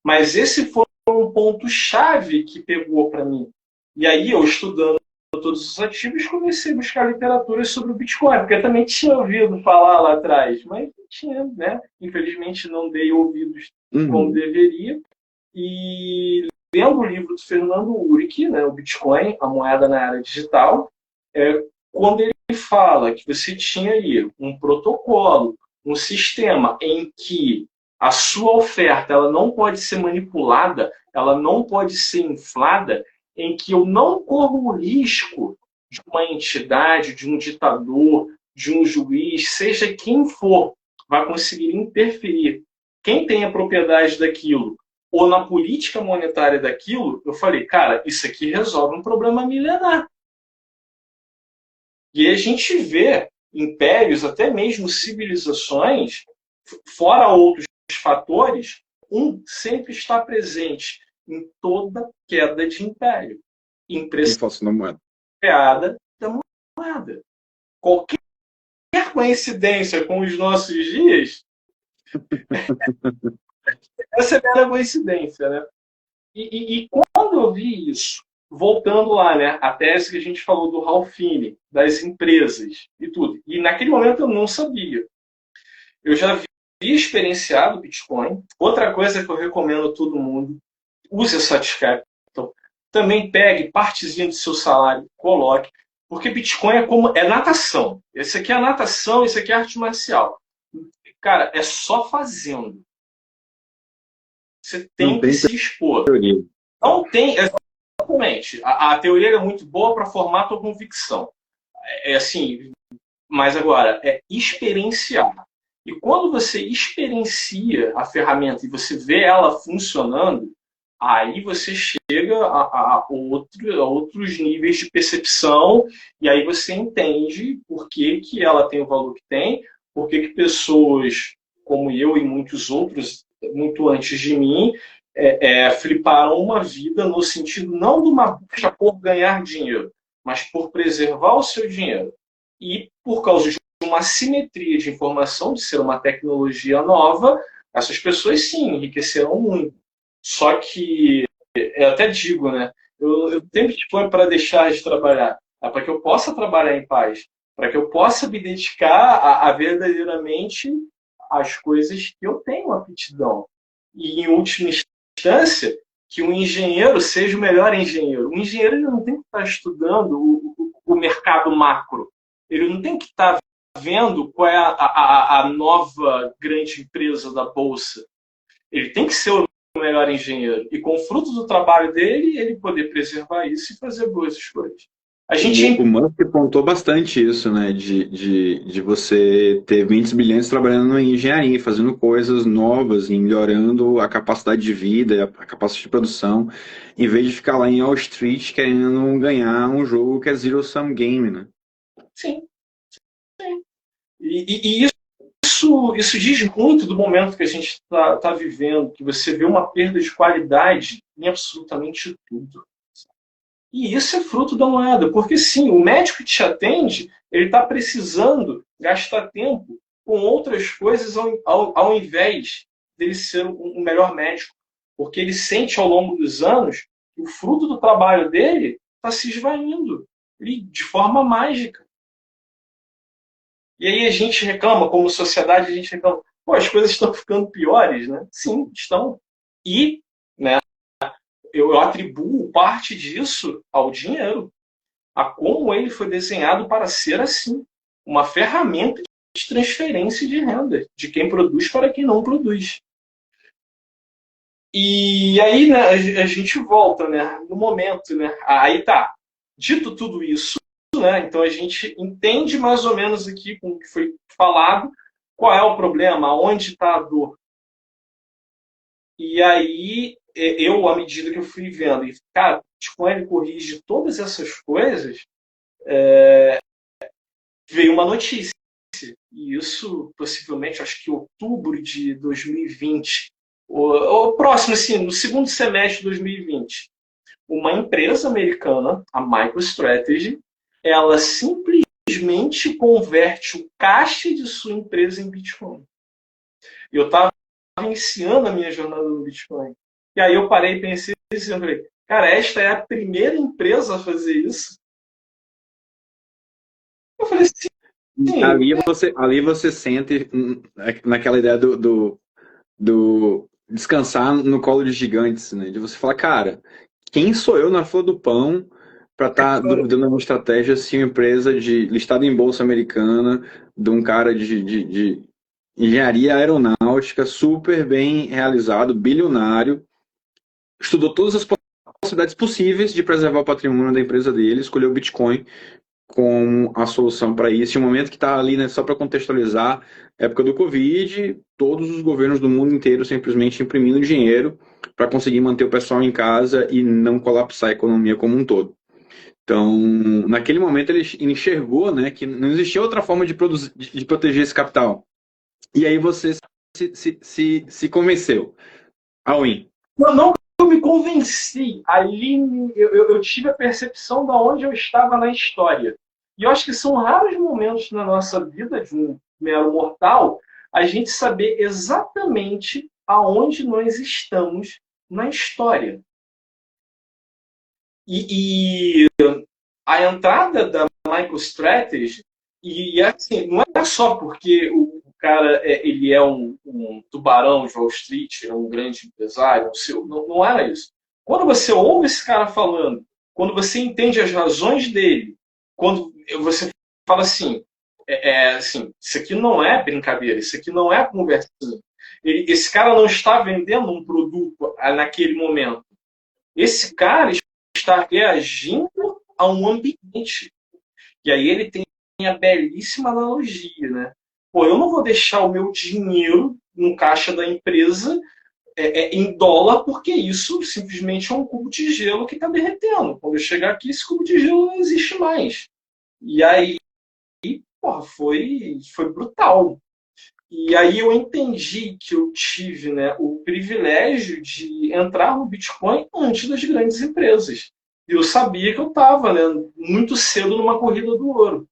Mas esse foi um ponto-chave que pegou para mim. E aí, eu estudando todos os ativos, comecei a buscar literatura sobre o Bitcoin, porque eu também tinha ouvido falar lá atrás, mas não tinha, né? Infelizmente, não dei ouvidos como deveria. E lendo o livro do Fernando Uric, né, o Bitcoin, a moeda na era digital, quando ele fala que você tinha aí um protocolo, um sistema em que a sua oferta ela não pode ser manipulada, ela não pode ser inflada, em que eu não corro o risco de uma entidade, de um ditador, de um juiz, seja quem for, vai conseguir interferir. Quem tem a propriedade daquilo ou na política monetária daquilo, eu falei, cara, isso aqui resolve um problema milenar. E a gente vê impérios, até mesmo civilizações, fora outros fatores, sempre está presente em toda queda de império. Inflação da moeda. Criada da moeda. Qualquer coincidência com os nossos dias, essa é a mera coincidência, né? E quando eu vi isso, voltando lá, né, a tese que a gente falou do Ralph Finney, das empresas e tudo, e naquele momento eu não sabia. Eu já vi experienciado Bitcoin. Outra coisa que eu recomendo a todo mundo, use a Satiscapital. Também pegue partezinha do seu salário, coloque, porque Bitcoin é natação. Esse aqui é natação, esse aqui é arte marcial. Cara, é só fazendo. Você tem que se expor. Teoria. Não tem, exatamente. A teoria é muito boa para formar a tua convicção. assim, mas agora, é experienciar. E quando você experiencia a ferramenta e você vê ela funcionando, aí você chega a outros níveis de percepção e aí você entende por que, que ela tem o valor que tem, por que, que pessoas como eu e muitos outros, muito antes de mim, fliparam uma vida no sentido não de uma busca por ganhar dinheiro, mas por preservar o seu dinheiro. E por causa de uma simetria de informação, de ser uma tecnologia nova, essas pessoas sim enriqueceram muito. Só que, eu até digo, né? Eu sempre disponho para deixar de trabalhar, para que eu possa trabalhar em paz, para que eu possa me dedicar a verdadeiramente as coisas que eu tenho aptidão. E, em última instância, que um engenheiro seja o melhor engenheiro. O engenheiro ele não tem que estar estudando o mercado macro. Ele não tem que estar vendo qual é a nova grande empresa da Bolsa. Ele tem que ser o melhor engenheiro. E com o fruto do trabalho dele, ele poder preservar isso e fazer boas escolhas. O Musk apontou bastante isso, né? De você ter 20 bilhões trabalhando em engenharia, fazendo coisas novas e melhorando a capacidade de vida, a capacidade de produção, em vez de ficar lá em Wall Street querendo ganhar um jogo que é zero-sum game, né? Sim. Sim. E isso diz muito do momento que a gente está vivendo, que você vê uma perda de qualidade em absolutamente tudo. E isso é fruto da moeda, porque sim, o médico que te atende, ele está precisando gastar tempo com outras coisas ao invés dele ser um melhor médico. Porque ele sente ao longo dos anos que o fruto do trabalho dele está se esvaindo de forma mágica. E aí a gente reclama, como sociedade, a gente reclama, pô, as coisas estão ficando piores, né? Sim, estão. E, né, eu atribuo parte disso ao dinheiro, a como ele foi desenhado para ser assim, uma ferramenta de transferência de renda, de quem produz para quem não produz. E aí, né, a gente volta, né, no momento, né, aí tá, dito tudo isso, né, então a gente entende mais ou menos aqui com o que foi falado, qual é o problema, onde está a dor. E aí, eu, à medida que eu fui vendo, e, cara, o Bitcoin corrige todas essas coisas, veio uma notícia. E isso, possivelmente, acho que outubro de 2020, ou próximo, assim, no segundo semestre de 2020, uma empresa americana, a MicroStrategy, ela simplesmente converte o caixa de sua empresa em Bitcoin. Eu estava iniciando a minha jornada no Bitcoin. E aí eu parei e pensei assim, eu falei, cara, esta é a primeira empresa a fazer isso? Eu falei, sim. Ali você sente naquela ideia do descansar no colo de gigantes, né? De você falar, cara, quem sou eu na fila do pão para estar duvidando uma estratégia se uma empresa listada em bolsa americana, de um cara de engenharia aeronáutica, super bem realizado, bilionário, estudou todas as possibilidades possíveis de preservar o patrimônio da empresa dele, escolheu o Bitcoin como a solução para isso. Em um momento que está ali, né, só para contextualizar, época do Covid, todos os governos do mundo inteiro simplesmente imprimindo dinheiro para conseguir manter o pessoal em casa e não colapsar a economia como um todo. Então, naquele momento ele enxergou, né, que não existia outra forma de proteger esse capital. E aí você se convenceu. Alwin. Não, eu me convenci. Ali eu tive a percepção de onde eu estava na história. E eu acho que são raros momentos na nossa vida, de um mero mortal, a gente saber exatamente aonde nós estamos na história. E a entrada da MicroStrategy, e assim, não é só porque o cara ele é um tubarão de Wall Street, é um grande empresário, não era isso. Quando você ouve esse cara falando, quando você entende as razões dele, quando você fala assim, assim, isso aqui não é brincadeira, isso aqui não é conversinha. Esse cara não está vendendo um produto naquele momento. Esse cara está reagindo a um ambiente. E aí ele tem a belíssima analogia, né? Pô, eu não vou deixar o meu dinheiro no caixa da empresa em dólar, porque isso simplesmente é um cubo de gelo que está derretendo. Quando eu chegar aqui, esse cubo de gelo não existe mais. E aí, porra, foi brutal. E aí eu entendi que eu tive, né, o privilégio de entrar no Bitcoin antes das grandes empresas. E eu sabia que eu estava, né, muito cedo numa corrida do ouro.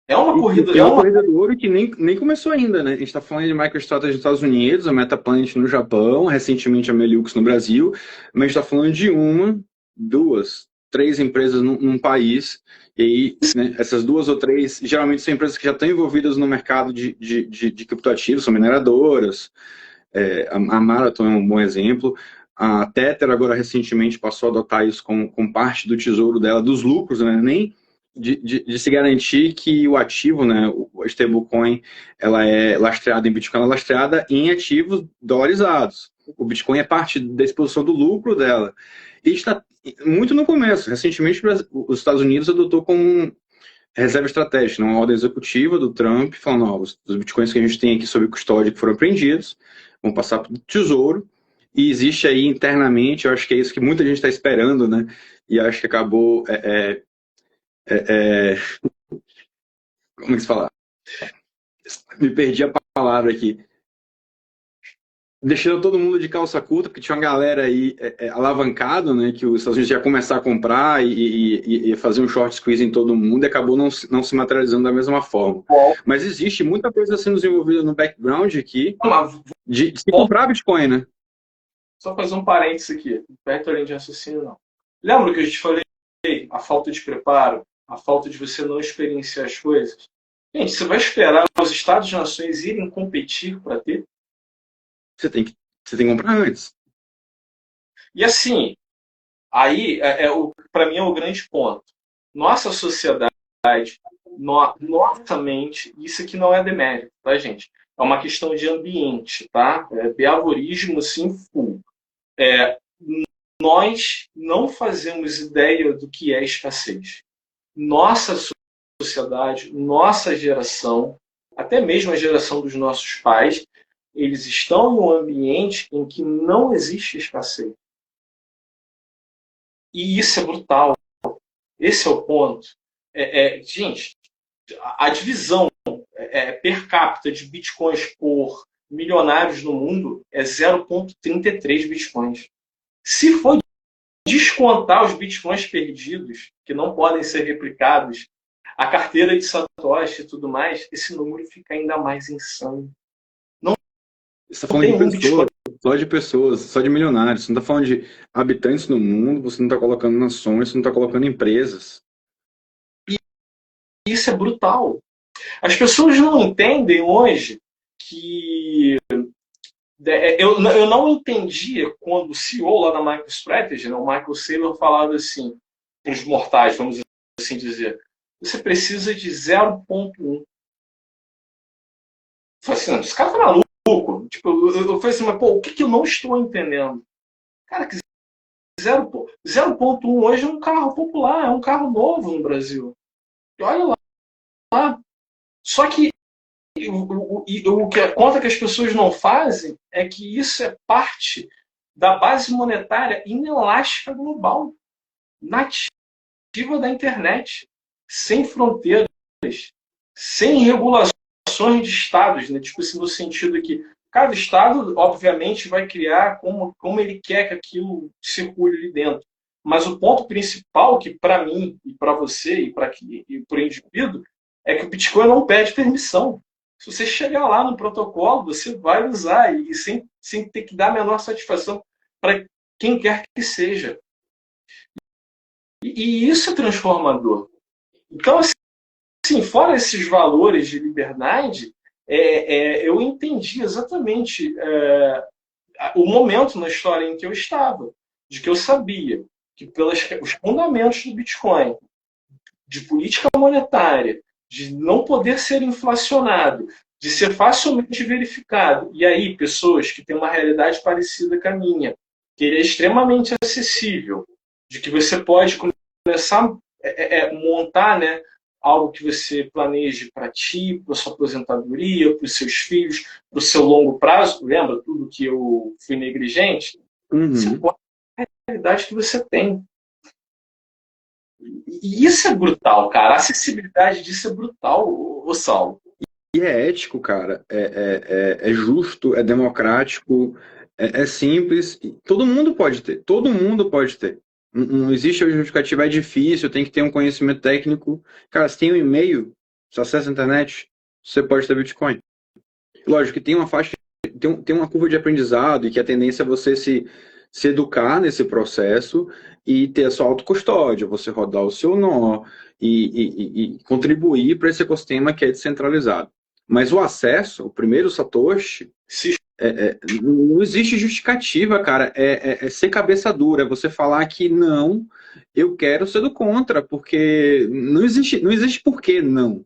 É uma corrida, é uma corrida do ouro que nem começou ainda, né? A gente está falando de MicroStrategy nos Estados Unidos, a Metaplanet no Japão, recentemente a Meliux no Brasil, mas a gente está falando de uma, duas, três empresas num país, e aí, né, essas duas ou três, geralmente são empresas que já estão envolvidas no mercado de criptoativos, são mineradoras, a Marathon é um bom exemplo, a Tether agora recentemente passou a adotar isso com parte do tesouro dela, dos lucros, né? Nem de se garantir que o ativo, né, o stablecoin, ela é lastreada em Bitcoin, ela é lastreada em ativos dolarizados. O Bitcoin é parte da exposição do lucro dela. E está muito no começo. Recentemente, os Estados Unidos adotou como reserva estratégica, uma ordem executiva do Trump, falando, ó, os Bitcoins que a gente tem aqui sob custódia que foram apreendidos, vão passar para o tesouro. E existe aí internamente, eu acho que é isso que muita gente está esperando, né? E acho que acabou... como é que se fala? Me perdi a palavra aqui. Deixando todo mundo de calça curta, porque tinha uma galera aí alavancado, né? Que os Estados Unidos ia começar a comprar e fazer um short squeeze em todo mundo e acabou não se materializando da mesma forma. Mas existe muita coisa sendo desenvolvida no background aqui de se comprar Bitcoin, né? Só fazer um parênteses aqui, não perto além de raciocínio, não. Lembra que a gente falei a falta de preparo, a falta de você não experienciar as coisas? Gente, você vai esperar os Estados-nações irem competir para ter? Você tem que comprar antes. E assim, aí, para mim, é o grande ponto. Nossa sociedade, nossa mente, isso aqui não é demérito, tá, gente? É uma questão de ambiente, tá? Beavorismo, sim, full. Nós não fazemos ideia do que é escassez. Nossa sociedade, nossa geração, até mesmo a geração dos nossos pais, eles estão em um ambiente em que não existe escassez. E isso é brutal. Esse é o ponto. Gente, a divisão per capita de bitcoins por milionários no mundo é 0,33 bitcoins. Se for descontar os bitcoins perdidos, que não podem ser replicados, a carteira de Satoshi e tudo mais, esse número fica ainda mais insano. Você está falando de pessoas, só de pessoas, só de milionários. Você não está falando de habitantes no mundo, você não está colocando nações, você não está colocando empresas. E isso é brutal. As pessoas não entendem hoje que... Eu não entendia quando o CEO lá da MicroStrategy, né, o Michael Saylor, falava assim, para os mortais, vamos assim dizer, você precisa de 0,1. Eu falei assim, esse cara tá maluco. Tipo, eu falei assim, mas pô, o que eu não estou entendendo? Cara, que 0,1 hoje é um carro popular, é um carro novo no Brasil. E olha lá. Só que a conta que as pessoas não fazem é que isso é parte da base monetária inelástica global, nativa da internet, sem fronteiras, sem regulações de estados, né? Tipo assim, no sentido que cada estado, obviamente, vai criar como ele quer que aquilo circule ali dentro. Mas o ponto principal, que para mim, e para você, e para o indivíduo, é que o Bitcoin não pede permissão. Se você chegar lá no protocolo, você vai usar, e sem ter que dar a menor satisfação para quem quer que seja. E isso é transformador. Então, assim, fora esses valores de liberdade, eu entendi exatamente o momento na história em que eu estava, de que eu sabia que pelos os fundamentos do Bitcoin, de política monetária, de não poder ser inflacionado, de ser facilmente verificado, e aí pessoas que têm uma realidade parecida com a minha, que ele é extremamente acessível, de que você pode começar a montar, né, algo que você planeje para ti, para sua aposentadoria, para os seus filhos, para o seu longo prazo. Lembra tudo que eu fui negligente? Você pode ter a realidade que você tem. E isso é brutal, cara. A acessibilidade disso é brutal, ô Saulo. E é ético, cara. É justo, é democrático, é simples. Todo mundo pode ter. Todo mundo pode ter. Não existe a justificativa, é difícil, tem que ter um conhecimento técnico. Cara, se tem um e-mail, se acessa a internet, você pode ter Bitcoin. Lógico que tem uma faixa, tem uma curva de aprendizado e que a tendência é você se educar nesse processo e ter a sua autocustódia, você rodar o seu nó e contribuir para esse ecossistema que é descentralizado. Mas o acesso, o primeiro Satoshi, não existe justificativa, cara. É ser cabeça dura, é você falar que não, eu quero ser do contra, porque não existe por que não.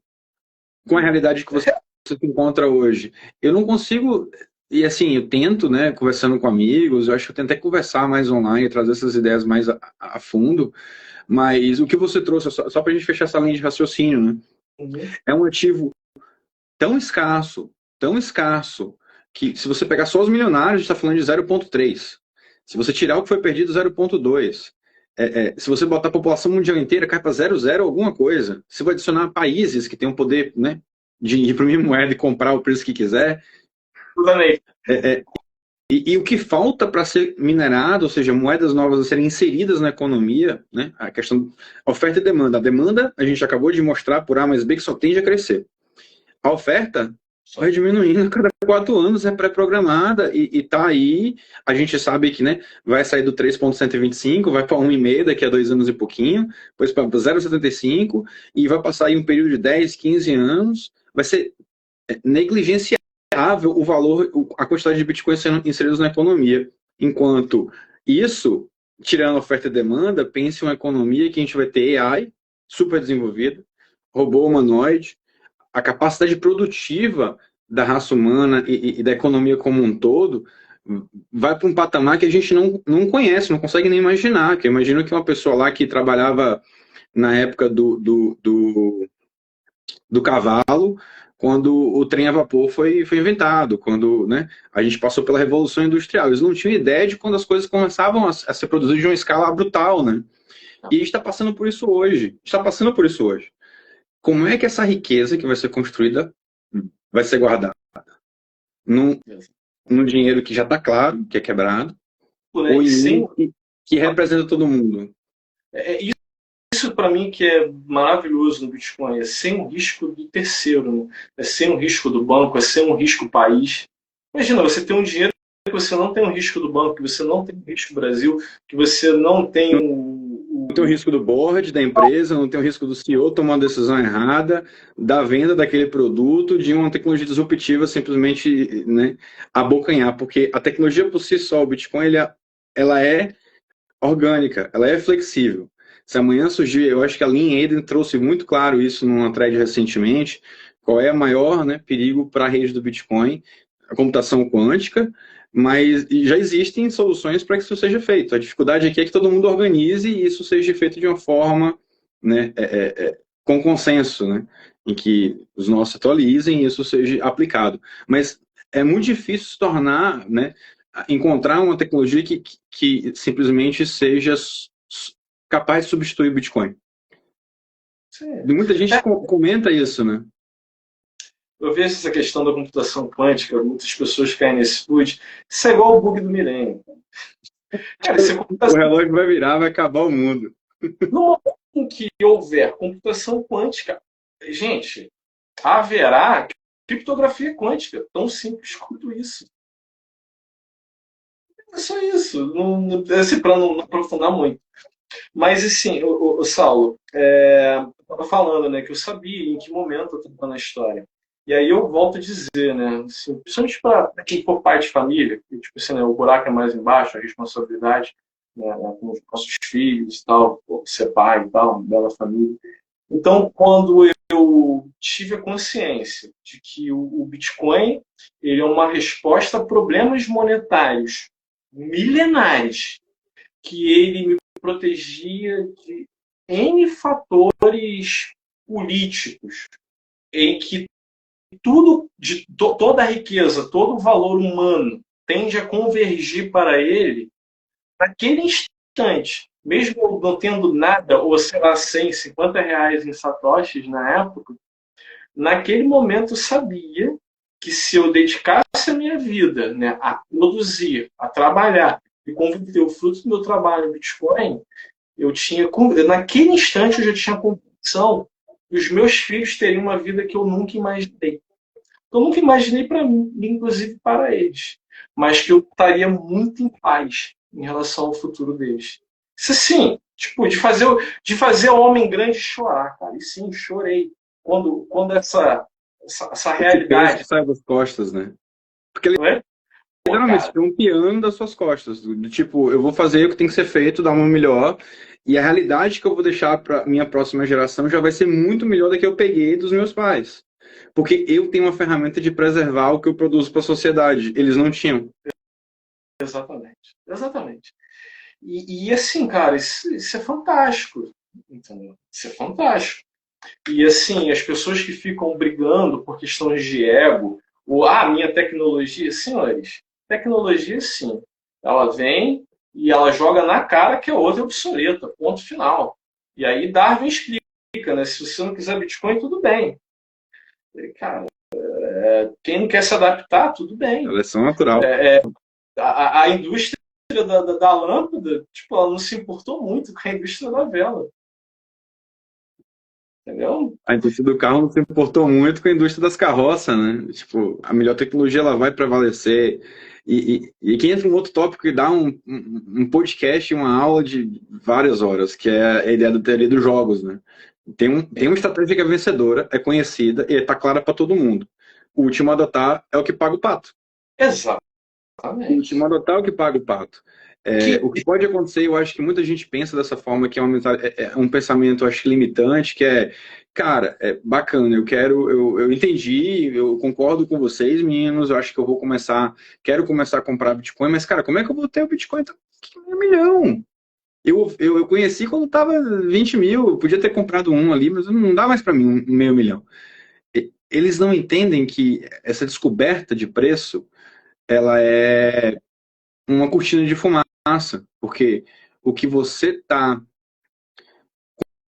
Com a realidade que você se encontra hoje. Eu não consigo, e assim, eu tento, né, conversando com amigos, eu acho que eu tento até conversar mais online, trazer essas ideias mais a fundo, mas o que você trouxe, só para a gente fechar essa linha de raciocínio, né? É um ativo tão escasso, que se você pegar só os milionários, a gente está falando de 0,3. Se você tirar o que foi perdido, 0,2. Se você botar a população mundial inteira, cai para 0,0 alguma coisa. Se você adicionar países que têm um poder, né, de imprimir moeda e comprar o preço que quiser. E o que falta para ser minerado, ou seja, moedas novas a serem inseridas na economia, né, a questão oferta e demanda. A demanda, a gente acabou de mostrar por A mais B, que só tende a crescer. A oferta só vai diminuindo a cada 4 anos, é pré-programada e está aí. A gente sabe que, né, vai sair do 3,125, vai para 1,5 daqui a 2 anos e pouquinho, depois para 0,75 e vai passar aí um período de 10, 15 anos. Vai ser negligenciável o valor, a quantidade de bitcoins sendo inseridos na economia. Enquanto isso, tirando oferta e demanda, pense em uma economia que a gente vai ter AI super desenvolvida, robô humanoide, a capacidade produtiva da raça humana e da economia como um todo vai para um patamar que a gente não conhece, não consegue nem imaginar. Que eu imagino que uma pessoa lá que trabalhava na época do cavalo, quando o trem a vapor foi inventado, quando, né, a gente passou pela Revolução Industrial. Eles não tinham ideia de quando as coisas começavam a ser produzidas de uma escala brutal, né? E a gente está passando por isso hoje. Como é que essa riqueza que vai ser construída vai ser guardada? Num dinheiro que já está claro, que é quebrado, ou em que representa todo mundo? Isso para mim que é maravilhoso no Bitcoin, é sem o risco do terceiro, né? É sem o risco do banco, é sem o risco país. Imagina, você tem um dinheiro que você não tem o risco do banco, que você não tem o risco do Brasil, que você não tem Não tem o risco do board da empresa, não tem o risco do CEO tomar uma decisão errada, da venda daquele produto, de uma tecnologia disruptiva simplesmente, né, abocanhar, porque a tecnologia por si só, o Bitcoin, ela é orgânica, ela é flexível. Se amanhã surgir, eu acho que a Lynn Aiden trouxe muito claro isso numa thread recentemente, qual é o maior, né, perigo para a rede do Bitcoin, a computação quântica, mas já existem soluções para que isso seja feito. A dificuldade aqui é que todo mundo organize e isso seja feito de uma forma, né, com consenso, né, em que os nossos atualizem e isso seja aplicado. Mas é muito difícil se tornar, né, encontrar uma tecnologia que simplesmente seja capaz de substituir o Bitcoin. Sim. E muita gente comenta isso, né? Eu vejo essa questão da computação quântica, muitas pessoas caem nesse food. Isso é igual o bug do milênio. Cara, o relógio vai virar, vai acabar o mundo. No momento em que houver computação quântica, gente, haverá criptografia quântica, tão simples quanto isso. É só isso, assim, para não aprofundar muito. Mas, assim, o Saulo, eu estava falando, né, que eu sabia em que momento eu estava na história. E aí eu volto a dizer, né, assim, principalmente para quem for pai de família, que, tipo assim, né, o buraco é mais embaixo, a responsabilidade, né, com os nossos filhos e tal, ser pai e tal, uma bela família. Então, quando eu tive a consciência de que o Bitcoin ele é uma resposta a problemas monetários milenares, que ele me protegia de N fatores políticos em que tudo, toda a riqueza, todo o valor humano tende a convergir para ele, naquele instante, mesmo eu não tendo nada, ou sei lá, 100, R$ 50 em satoshis na época, naquele momento eu sabia que se eu dedicasse a minha vida, né, a produzir, a trabalhar e converter o fruto do meu trabalho em Bitcoin, eu tinha, naquele instante eu já tinha convicção que os meus filhos teriam uma vida que eu nunca imaginei. Eu nunca imaginei para mim, inclusive para eles, mas que eu estaria muito em paz em relação ao futuro deles. Isso sim, tipo, de fazer o homem grande chorar, cara. E sim, chorei quando essa Esse peso que realidade, sai das costas, né? Porque não é? Pô, literalmente cara, tem um piano das suas costas. Do tipo, eu vou fazer o que tem que ser feito, dar uma melhor. E a realidade que eu vou deixar para minha próxima geração já vai ser muito melhor da que eu peguei dos meus pais. Porque eu tenho uma ferramenta de preservar o que eu produzo para a sociedade. Eles não tinham. exatamente, exatamente. E assim, cara, isso é fantástico, entendeu? Isso é fantástico. E assim, as pessoas que ficam brigando por questões de ego, ou minha tecnologia, senhores, tecnologia sim, ela vem e ela joga na cara que a outra é obsoleta, ponto final. E aí Darwin explica, né? Se você não quiser Bitcoin, tudo bem. Cara, quem não quer se adaptar, tudo bem. Seleção natural. A indústria da lâmpada, tipo, ela não se importou muito com a indústria da vela, entendeu? A indústria do carro não se importou muito com a indústria das carroças, né? Tipo, a melhor tecnologia ela vai prevalecer. E aqui entra um outro tópico que dá um podcast, uma aula de várias horas, que é a ideia da teoria dos jogos, né? Tem uma estratégia que é vencedora, é conhecida e está clara para todo mundo. O último a adotar é o que paga o pato. O último Exatamente. a adotar é o que paga o pato. Que O que pode acontecer, eu acho que muita gente pensa dessa forma, que é um pensamento, eu acho, limitante, que é, cara, é bacana, eu entendi, eu concordo com vocês, meninos, eu acho que quero começar a comprar Bitcoin, mas, cara, como é que eu vou ter o Bitcoin? Tá meio milhão. Eu conheci quando tava 20 mil, eu podia ter comprado um ali, mas não dá mais para mim um meio milhão. Eles não entendem que essa descoberta de preço, ela é uma cortina de fumaça, porque o que você está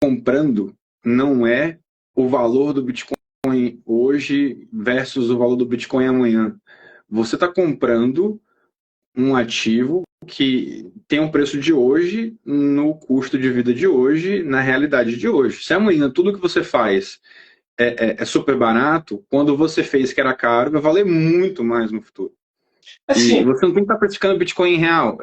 comprando não é o valor do Bitcoin hoje versus o valor do Bitcoin amanhã. Você está comprando um ativo que tem um preço de hoje, no custo de vida de hoje, na realidade de hoje. Se amanhã tudo que você faz é super barato, quando você fez que era caro, vai valer muito mais no futuro. E assim, você não tem que estar praticando Bitcoin em real.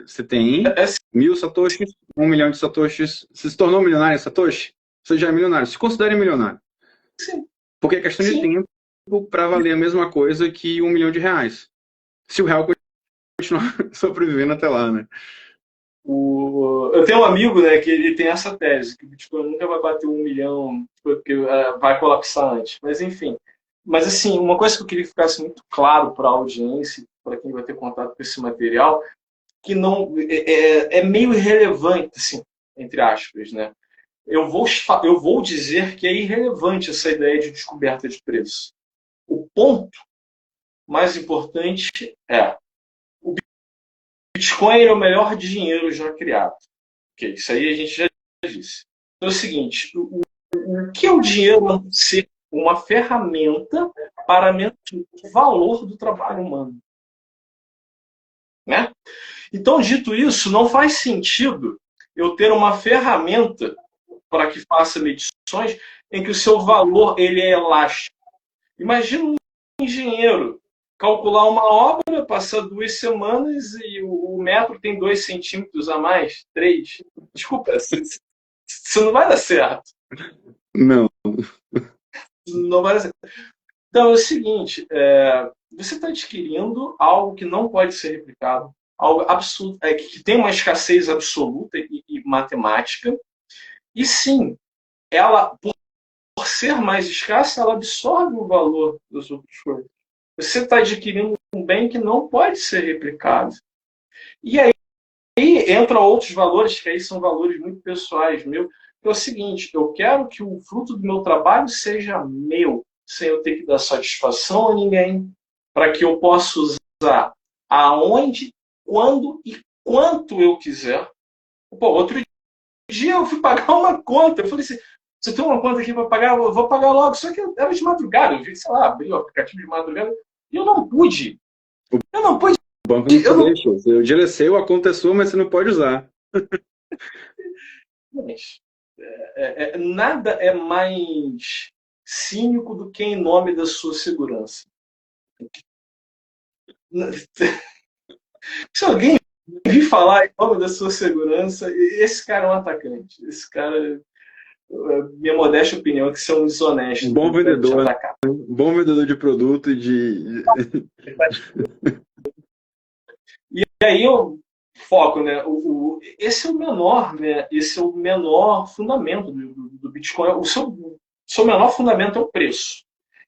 Você tem é, 1.000 satoshis, 1 milhão de satoshis. Você se tornou milionário em satoshi? Você já é milionário. Se considere milionário. sim, Porque é questão de sim. tempo para valer a mesma coisa que R$ 1 milhão. Se o real continuar sobrevivendo até lá, né? Eu tenho um amigo, né, que ele tem essa tese, que o Bitcoin nunca vai bater 1 milhão, porque vai colapsar antes. Mas enfim. Mas assim, uma coisa que eu queria que ficasse muito claro para a audiência, para quem vai ter contato com esse material, que não é meio irrelevante, assim, entre aspas, né? Eu vou dizer que é irrelevante essa ideia de descoberta de preço. O ponto mais importante é: o Bitcoin é o melhor dinheiro já criado. Ok, isso aí a gente já disse. Então é o seguinte: o que é o dinheiro ser uma ferramenta para medir o valor do trabalho humano? Né? Então, dito isso, não faz sentido eu ter uma ferramenta para que faça medições em que o seu valor ele é elástico. Imagina um engenheiro calcular uma obra, passar 2 semanas e o metro tem 2 centímetros a mais, 3. Desculpa, isso não vai dar certo. Não. Não vai dar certo. Então é o seguinte, você está adquirindo algo que não pode ser replicado, algo absurdo, que tem uma escassez absoluta e matemática, e sim, ela, por ser mais escassa, ela absorve o valor das outras coisas. Você está adquirindo um bem que não pode ser replicado. E aí entra outros valores, que aí são valores muito pessoais. é o seguinte, eu quero que o fruto do meu trabalho seja meu, sem eu ter que dar satisfação a ninguém, para que eu possa usar aonde, quando e quanto eu quiser. Pô, outro dia eu fui pagar uma conta, eu falei assim, você tem uma conta aqui para pagar? Eu vou pagar logo. Só que era de madrugada, eu vi, sei lá, abri o aplicativo de madrugada e eu não pude. Eu não pude. O banco não te Eu não... deixa. O dinheiro é seu, a conta é sua, mas você não pode usar. Mas, nada é mais cínico do que em nome da sua segurança. Se alguém vir falar em nome da sua segurança, esse cara é um atacante. Esse cara, minha modesta opinião, é que você é um desonesto. Bom vendedor, né? bom vendedor de produto e de... E aí eu foco, né? Esse é o menor, né? Esse é o menor fundamento do Bitcoin. O seu menor fundamento é o preço.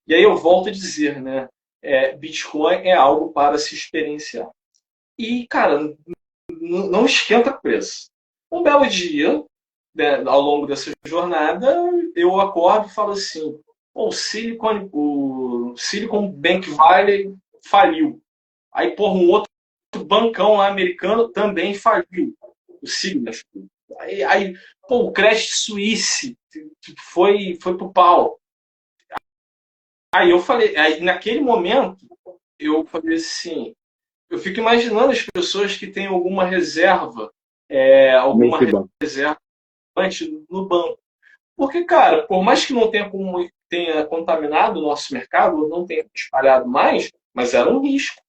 E aí eu volto a dizer, né? Bitcoin é algo para se experienciar. E, cara, não esquenta o preço. Um belo dia, né, ao longo dessa jornada, eu acordo e falo assim: o Silicon Bank Valley faliu. Aí, porra, um outro bancão lá americano também faliu. O Signet. Aí pô, o Credit Suisse foi pro pau. Aí eu falei, aí, naquele momento, eu falei assim, eu fico imaginando as pessoas que têm alguma reserva, alguma reserva no banco. Porque, cara, por mais que não tenha contaminado o nosso mercado, ou não tenha espalhado mais, mas era um risco.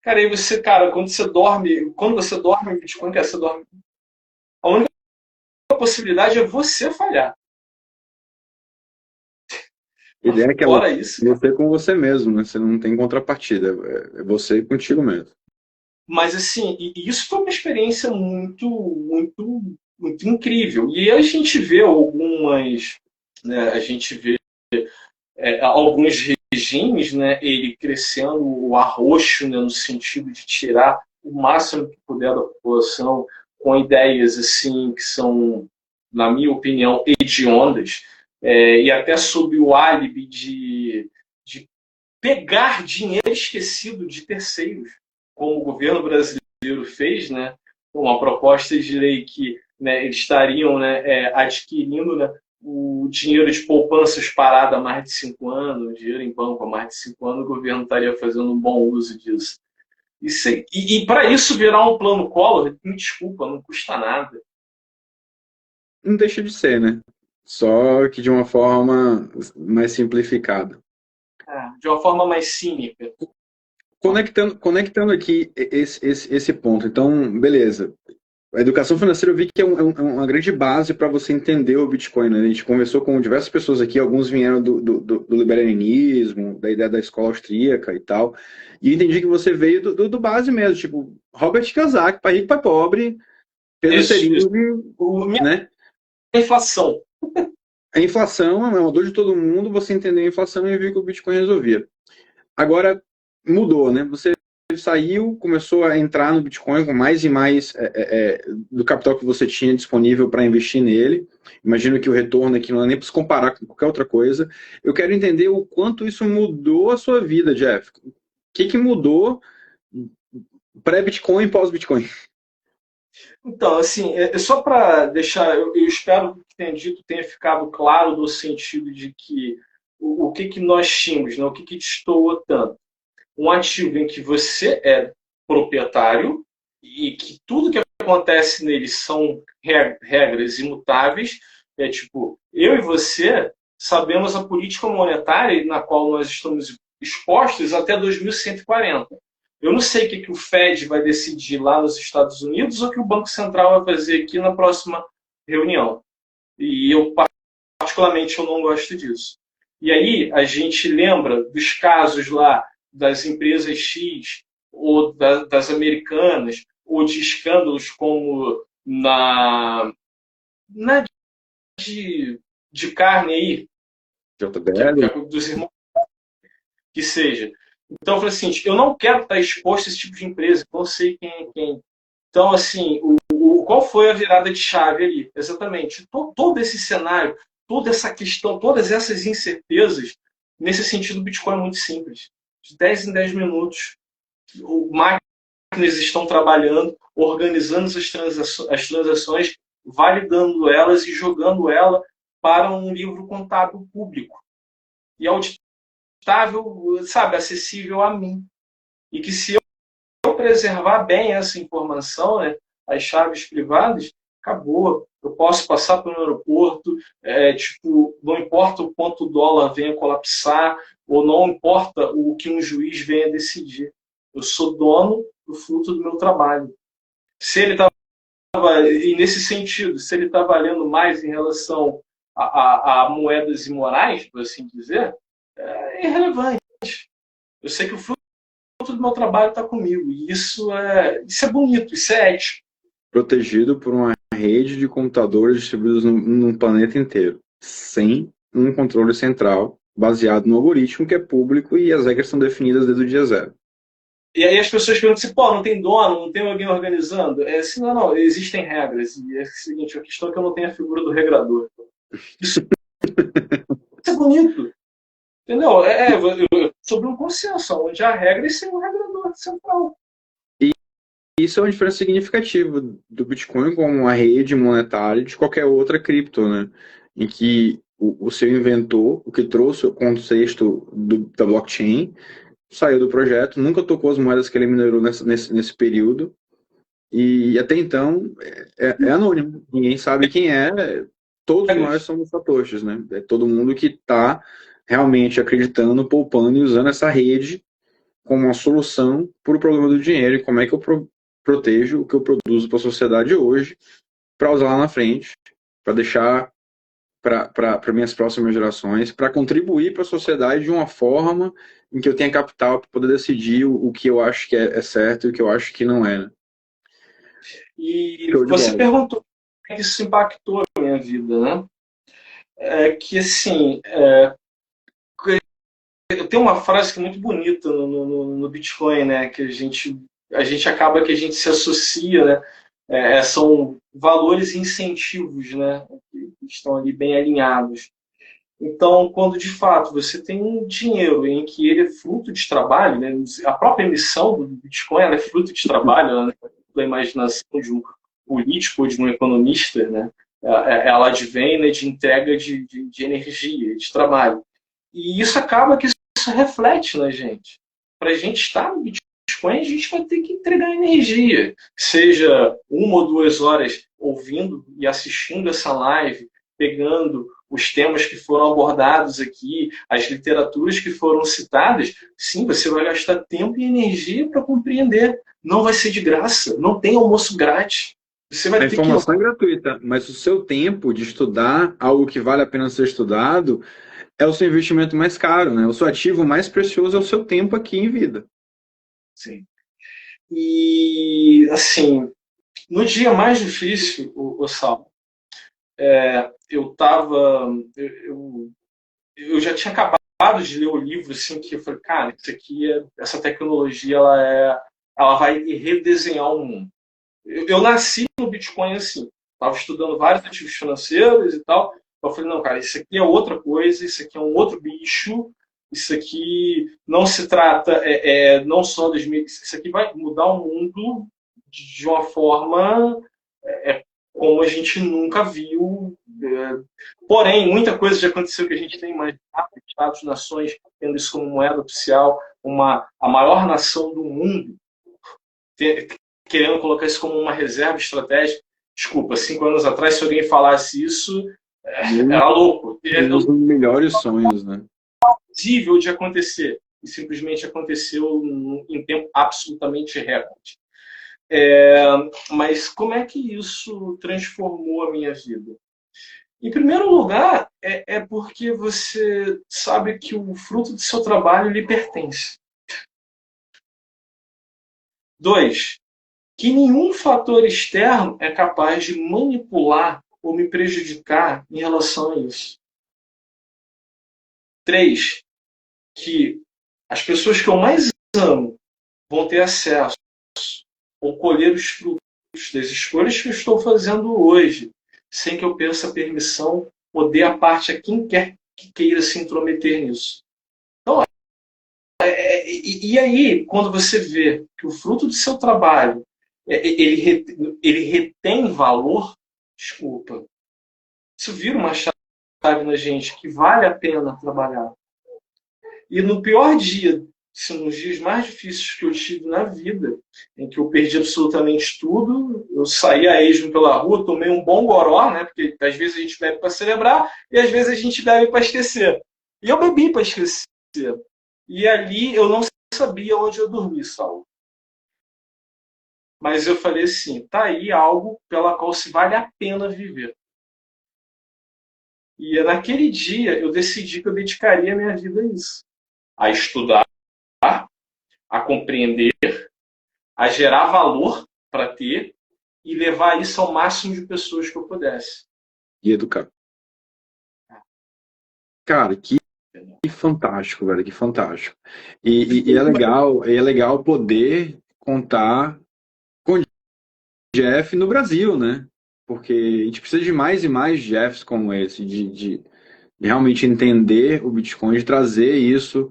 Cara, aí você, cara, quando você dorme em Bitcoin, cara, você dorme. A única possibilidade é você falhar. A ideia é que Fora isso, você com você mesmo, né? Você não tem contrapartida. É você contigo mesmo. mas assim, e isso foi uma experiência muito, muito, muito incrível. E a gente vê algumas, né, a gente vê alguns regimes, né, ele crescendo o arroxo, né, no sentido de tirar o máximo que puder da população com ideias assim que são, na minha opinião, hediondas, e até sob o álibi de pegar dinheiro esquecido de terceiros, como o governo brasileiro fez, né, uma proposta de lei que, né, eles estariam, né, adquirindo, né, o dinheiro de poupanças parado há mais de 5 anos, dinheiro em banco há mais de 5 anos, o governo estaria fazendo um bom uso disso. E para isso virar um plano Collor, me desculpa, não custa nada. Não deixa de ser, né? Só que de uma forma mais simplificada. De uma forma mais cínica. Conectando aqui esse ponto. Então, beleza. A educação financeira eu vi que é uma grande base para você entender o Bitcoin, né? A gente conversou com diversas pessoas aqui, alguns vieram do liberalismo, da ideia da escola austríaca e tal, e eu entendi que você veio do base mesmo, tipo, Robert Kiyosaki, pai rico, pai pobre, Pedro Cerini, né? A inflação. A inflação é uma dor de todo mundo, você entendeu a inflação e viu que o Bitcoin resolvia. Agora, mudou, né? Você saiu, começou a entrar no Bitcoin com mais e mais do capital que você tinha disponível para investir nele. Imagino que o retorno aqui não é nem para se comparar com qualquer outra coisa. Eu quero entender o quanto isso mudou a sua vida, Jeff. O que mudou pré-Bitcoin e pós-Bitcoin? Então, assim, só para deixar, eu espero que tenha dito, tenha ficado claro no sentido de que o que nós tínhamos, né? O que destoa tanto. Um ativo em que você é proprietário e que tudo que acontece nele são regras imutáveis. É tipo, eu e você sabemos a política monetária na qual nós estamos expostos até 2140. Eu não sei o que o Fed vai decidir lá nos Estados Unidos ou o que o Banco Central vai fazer aqui na próxima reunião. E eu, particularmente, eu não gosto disso. E aí a gente lembra dos casos lá das empresas X ou das americanas, ou de escândalos como na de carne aí, dos irmãos, que seja. Então eu falei assim, eu não quero estar exposto a esse tipo de empresa, eu não sei quem é quem. Então, assim, qual foi a virada de chave ali? Exatamente. Todo esse cenário, toda essa questão, todas essas incertezas, nesse sentido, o Bitcoin é muito simples. De 10 em 10 minutos, máquinas estão trabalhando, organizando as transações, validando elas e jogando ela para um livro contábil público. E auditável, sabe, acessível a mim. E que se eu preservar bem essa informação, né, as chaves privadas, acabou. Eu posso passar pelo aeroporto, tipo, não importa o quanto o dólar venha colapsar, ou não importa o que um juiz venha decidir. Eu sou dono do fruto do meu trabalho. Se ele está, e nesse sentido, se ele está valendo mais em relação a moedas imorais, por assim dizer, é irrelevante. Eu sei que o fruto do meu trabalho está comigo. E isso é bonito, isso é ético. Protegido por uma rede de computadores distribuídos no planeta inteiro, sem um controle central, baseado no algoritmo que é público e as regras são definidas desde o dia zero. E aí as pessoas perguntam assim, pô, não tem dono, não tem alguém organizando? É assim, não, existem regras. E é o seguinte, a questão é que eu não tenho a figura do regrador. Isso é bonito. Entendeu? Sobre um consenso, onde há regras sem um regrador central. E isso é uma diferença significativa do Bitcoin como uma rede monetária de qualquer outra cripto, né? Em que o seu inventor, o que trouxe o contexto da blockchain, saiu do projeto, nunca tocou as moedas que ele minerou nesse período, e até então é anônimo, ninguém sabe quem é, todos nós somos satoshis, né? É todo mundo que está realmente acreditando, poupando e usando essa rede como uma solução para o problema do dinheiro e como é que eu protejo o que eu produzo para a sociedade hoje para usar lá na frente, para deixar para minhas próximas gerações, para contribuir para a sociedade de uma forma em que eu tenha capital para poder decidir o que eu acho que é certo e o que eu acho que não é. Né? E você perguntou como isso impactou a minha vida, né? Que assim, tem uma frase que é muito bonita no Bitcoin, né? Que a gente acaba que a gente se associa, né? São valores e incentivos, né? Que estão ali bem alinhados. Então, quando de fato você tem um dinheiro em que ele é fruto de trabalho, né? A própria emissão do Bitcoin ela é fruto de trabalho, né? Da imaginação de um político ou de um economista, né? Ela advém, né, de entrega de energia, de trabalho. E isso acaba que isso reflete na gente. Para a gente estar no Bitcoin, a gente vai ter que entregar energia, seja 1 ou 2 horas ouvindo e assistindo essa live, pegando os temas que foram abordados aqui, as literaturas que foram citadas. Sim, você vai gastar tempo e energia para compreender. Não vai ser de graça, não tem almoço grátis. Você vai a ter informação é gratuita, mas o seu tempo de estudar algo que vale a pena ser estudado é o seu investimento mais caro, né? O seu ativo mais precioso é o seu tempo aqui em vida. Sim. E, assim, no dia mais difícil, o Sal, eu tava. Eu já tinha acabado de ler o livro, assim, que eu falei, cara, isso aqui essa tecnologia, ela vai redesenhar o mundo. Eu nasci no Bitcoin assim, estava estudando vários ativos financeiros e tal. Eu falei, não, cara, isso aqui é outra coisa, isso aqui é um outro bicho, isso aqui não se trata não só das isso aqui vai mudar o mundo de uma forma como a gente nunca viu. Porém, muita coisa já aconteceu que a gente tem mais Estados-nações tendo isso como moeda oficial, a maior nação do mundo, querendo colocar isso como uma reserva estratégica. Desculpa, 5 anos atrás, se alguém falasse isso, era louco. Um dos melhores sonhos, né? Possível de acontecer. E simplesmente aconteceu em tempo absolutamente recorde. Mas como é que isso transformou a minha vida? Em primeiro lugar, porque você sabe que o fruto do seu trabalho lhe pertence. 2, que nenhum fator externo é capaz de manipular ou me prejudicar em relação a isso. 3, que as pessoas que eu mais amo vão ter acesso ou colher os frutos das escolhas que eu estou fazendo hoje, sem que eu peça permissão ou dê a parte a quem quer que queira se intrometer nisso. Então, e aí, quando você vê que o fruto do seu trabalho ele retém valor, desculpa, isso vira uma chave na gente que vale a pena trabalhar. E no pior dia, se nos dias mais difíceis que eu tive na vida, em que eu perdi absolutamente tudo, eu saí a esmo pela rua, tomei um bom goró, né? Porque às vezes a gente bebe para celebrar e às vezes a gente bebe para esquecer. E eu bebi para esquecer. E ali eu não sabia onde eu dormi, Saulo. Mas eu falei assim, tá aí algo pela qual se vale a pena viver. E naquele dia eu decidi que eu dedicaria a minha vida a isso. A estudar, a compreender, a gerar valor para ter e levar isso ao máximo de pessoas que eu pudesse. E educar. Cara, que fantástico, velho, que fantástico. E é legal poder contar com o Jeff no Brasil, né? Porque a gente precisa de mais e mais Jeffs como esse, de realmente entender o Bitcoin, de trazer isso.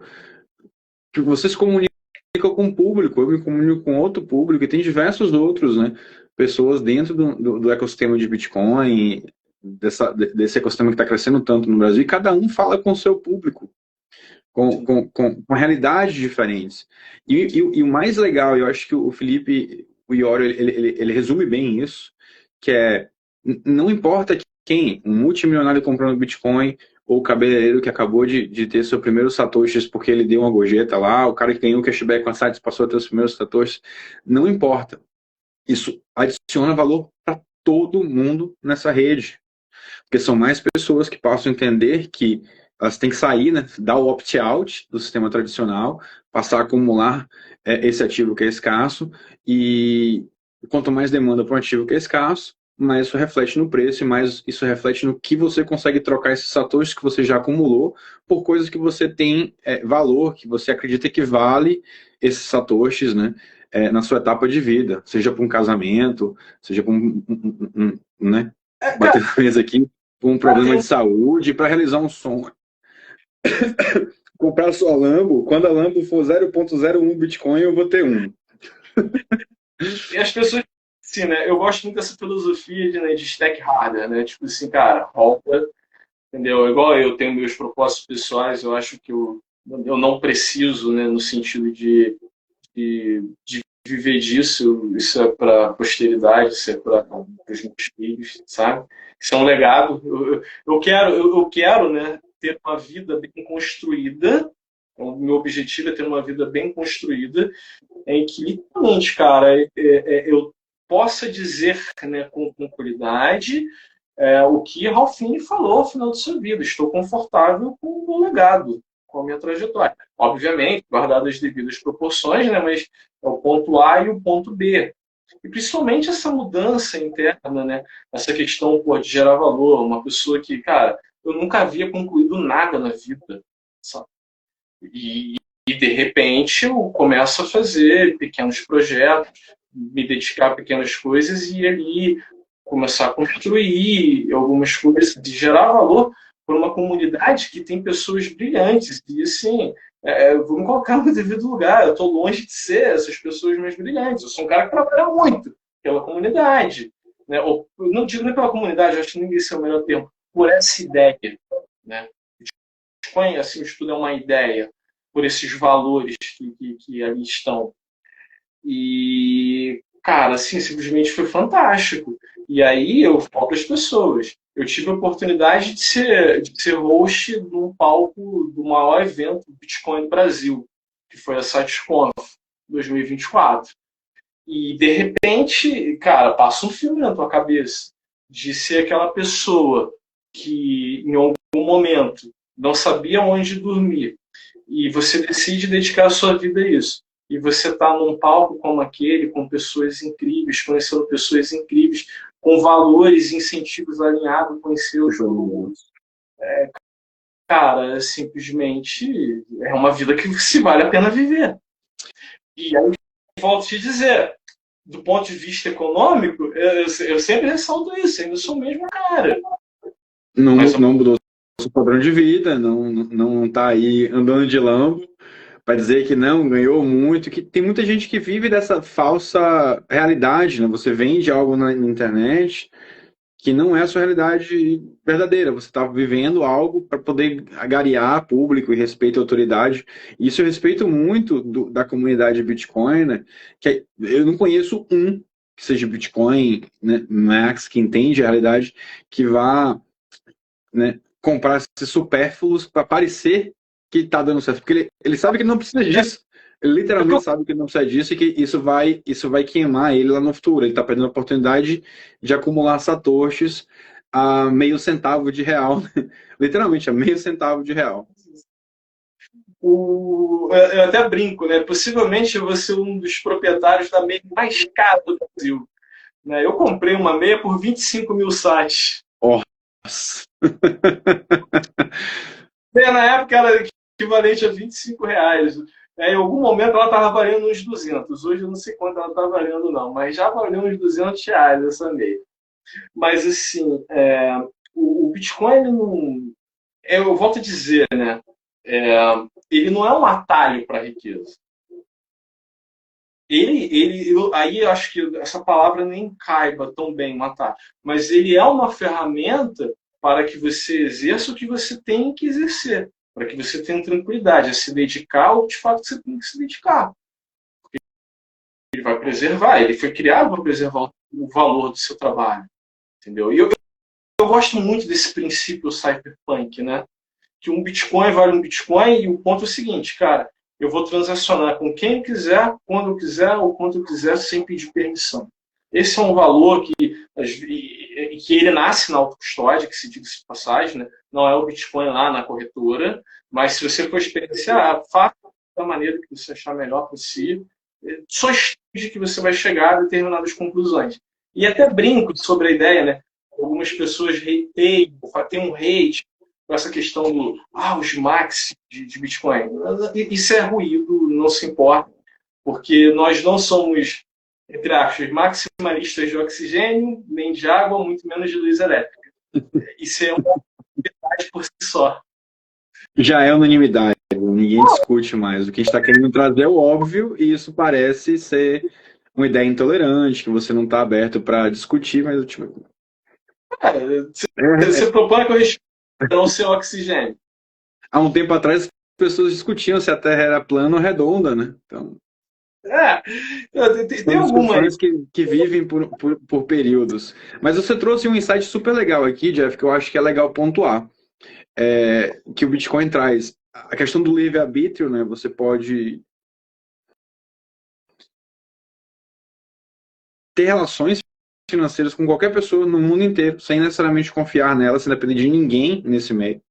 Que você se comunica com o público, eu me comunico com outro público, e tem diversos outros, né? Pessoas dentro do ecossistema de Bitcoin, desse ecossistema que está crescendo tanto no Brasil, e cada um fala com o seu público, com realidades diferentes. E o mais legal, eu acho que o Felipe, o Iório, ele resume bem isso, que é, não importa quem, um multimilionário comprando Bitcoin, ou o cabeleireiro que acabou de ter seu primeiro satoshis porque ele deu uma gorjeta lá, o cara que ganhou o cashback com a sites passou a ter os primeiros satoshis, não importa. Isso adiciona valor para todo mundo nessa rede. Porque são mais pessoas que passam a entender que elas têm que sair, né, dar o opt-out do sistema tradicional, passar a acumular esse ativo que é escasso, e quanto mais demanda para um ativo que é escasso, mais isso reflete no preço e mais isso reflete no que você consegue trocar esses satoshis que você já acumulou por coisas que você tem valor, que você acredita que vale esses satoshis, né, na sua etapa de vida, seja para um casamento, seja para né, bater na mesa aqui, por um problema de saúde, para realizar um sonho. Comprar sua Lambo, quando a Lambo for 0.01 Bitcoin, eu vou ter um. E as pessoas, assim, né? Eu gosto muito dessa filosofia de stack harder, né? Tipo assim, cara, volta, entendeu? Igual eu tenho meus propósitos pessoais, eu acho que eu não preciso, né? No sentido de viver disso, isso é para posteridade, isso é para os meus filhos, sabe? Isso é um legado. Eu quero, né? Ter uma vida bem construída. O meu objetivo é ter uma vida bem construída, em que, literalmente, cara, eu possa dizer, né, com qualidade o que Ralphine falou ao final de sua vida. Estou confortável com o meu legado, com a minha trajetória. Obviamente, guardadas as devidas proporções, né, mas é o ponto A e o ponto B. E principalmente essa mudança interna, né, essa questão de gerar valor. Uma pessoa que, cara, eu nunca havia concluído nada na vida, sabe? E de repente eu começo a fazer pequenos projetos, me dedicar a pequenas coisas e ali começar a construir algumas coisas, de gerar valor para uma comunidade que tem pessoas brilhantes. E assim, vamos colocar no devido lugar. Eu estou longe de ser essas pessoas mais brilhantes. Eu sou um cara que trabalha muito pela comunidade. Né? Ou, não digo nem pela comunidade, acho que nem esse é o melhor termo, por essa ideia. Né? Assim, o estudo é uma ideia, por esses valores que ali estão. E, cara, assim, simplesmente foi fantástico. E aí eu falo para as pessoas. Eu tive a oportunidade de ser host num palco do maior evento do Bitcoin do Brasil, que foi a SatisConf 2024. E, de repente, cara, passa um filme na tua cabeça de ser aquela pessoa que, em algum momento, não sabia onde dormir, e você decide dedicar a sua vida a isso. E você está num palco como aquele, com pessoas incríveis, conhecendo pessoas incríveis, com valores e incentivos alinhados com os seus. Cara, simplesmente é uma vida que se vale a pena viver. E aí, volto a te dizer, do ponto de vista econômico, eu sempre ressalto isso, ainda sou o mesmo cara. Não, não mudou seu padrão de vida, não tá aí andando de Lambo para dizer que não, ganhou muito, que tem muita gente que vive dessa falsa realidade, né? Você vende algo na internet que não é a sua realidade verdadeira. Você está vivendo algo para poder agariar público e respeito à autoridade. Isso eu respeito muito da comunidade Bitcoin, né? Que eu não conheço um que seja Bitcoin, né, Max, que entende a realidade, que vá, né, comprar esses supérfluos para parecer que está dando certo. Porque ele sabe que ele não precisa disso. Ele literalmente sabe que ele não precisa disso e que isso vai queimar ele lá no futuro. Ele está perdendo a oportunidade de acumular satoshis a meio centavo de real. Literalmente, a meio centavo de real. Eu até brinco, né? Possivelmente eu vou ser um dos proprietários da meia mais cara do Brasil. Né? Eu comprei uma meia por 25 mil sats. Nossa. Na época era equivalente a 25 reais. Em algum momento ela estava valendo uns 200. Hoje eu não sei quanto ela está valendo, não. Mas já valeu uns 200 reais essa meia. Mas, assim, o Bitcoin, ele não... eu volto a dizer, né? Ele não é um atalho para a riqueza. Aí eu acho que essa palavra nem caiba tão bem, matar. Mas ele é uma ferramenta para que você exerça o que você tem que exercer, para que você tenha tranquilidade, a se dedicar ao que de fato você tem que se dedicar. Ele vai preservar, ele foi criado para preservar o valor do seu trabalho, entendeu? E eu gosto muito desse princípio cypherpunk, né? Que um Bitcoin vale um Bitcoin, e o ponto é o seguinte, cara, eu vou transacionar com quem eu quiser, quando eu quiser, ou quanto eu quiser, sem pedir permissão. Esse é um valor que ele nasce na autocustódia, que se diga de passagem, né? Não é o Bitcoin lá na corretora, mas se você for experienciar, faça da maneira que você achar melhor possível, só estude que você vai chegar a determinadas conclusões. E até brinco sobre a ideia, né? Algumas pessoas hateiam, tem um hate com essa questão os max de Bitcoin. Isso é ruído, não se importa, porque nós não somos, entre aspas, maximalistas de oxigênio, nem de água, muito menos de luz elétrica. Isso é uma verdade por si só. Já é unanimidade, ninguém discute mais. O que a gente está querendo trazer é o óbvio, e isso parece ser uma ideia intolerante, que você não está aberto para discutir, mas você propõe que eu respeite o seu oxigênio. Há um tempo atrás, as pessoas discutiam se a Terra era plana ou redonda, né? Então, tem algumas que vivem por períodos. Mas você trouxe um insight super legal aqui, Jeff, que eu acho que é legal pontuar. Que o Bitcoin traz. A questão do livre-arbítrio, né? Você pode ter relações financeiras com qualquer pessoa no mundo inteiro, sem necessariamente confiar nela, sem depender de ninguém nesse meio.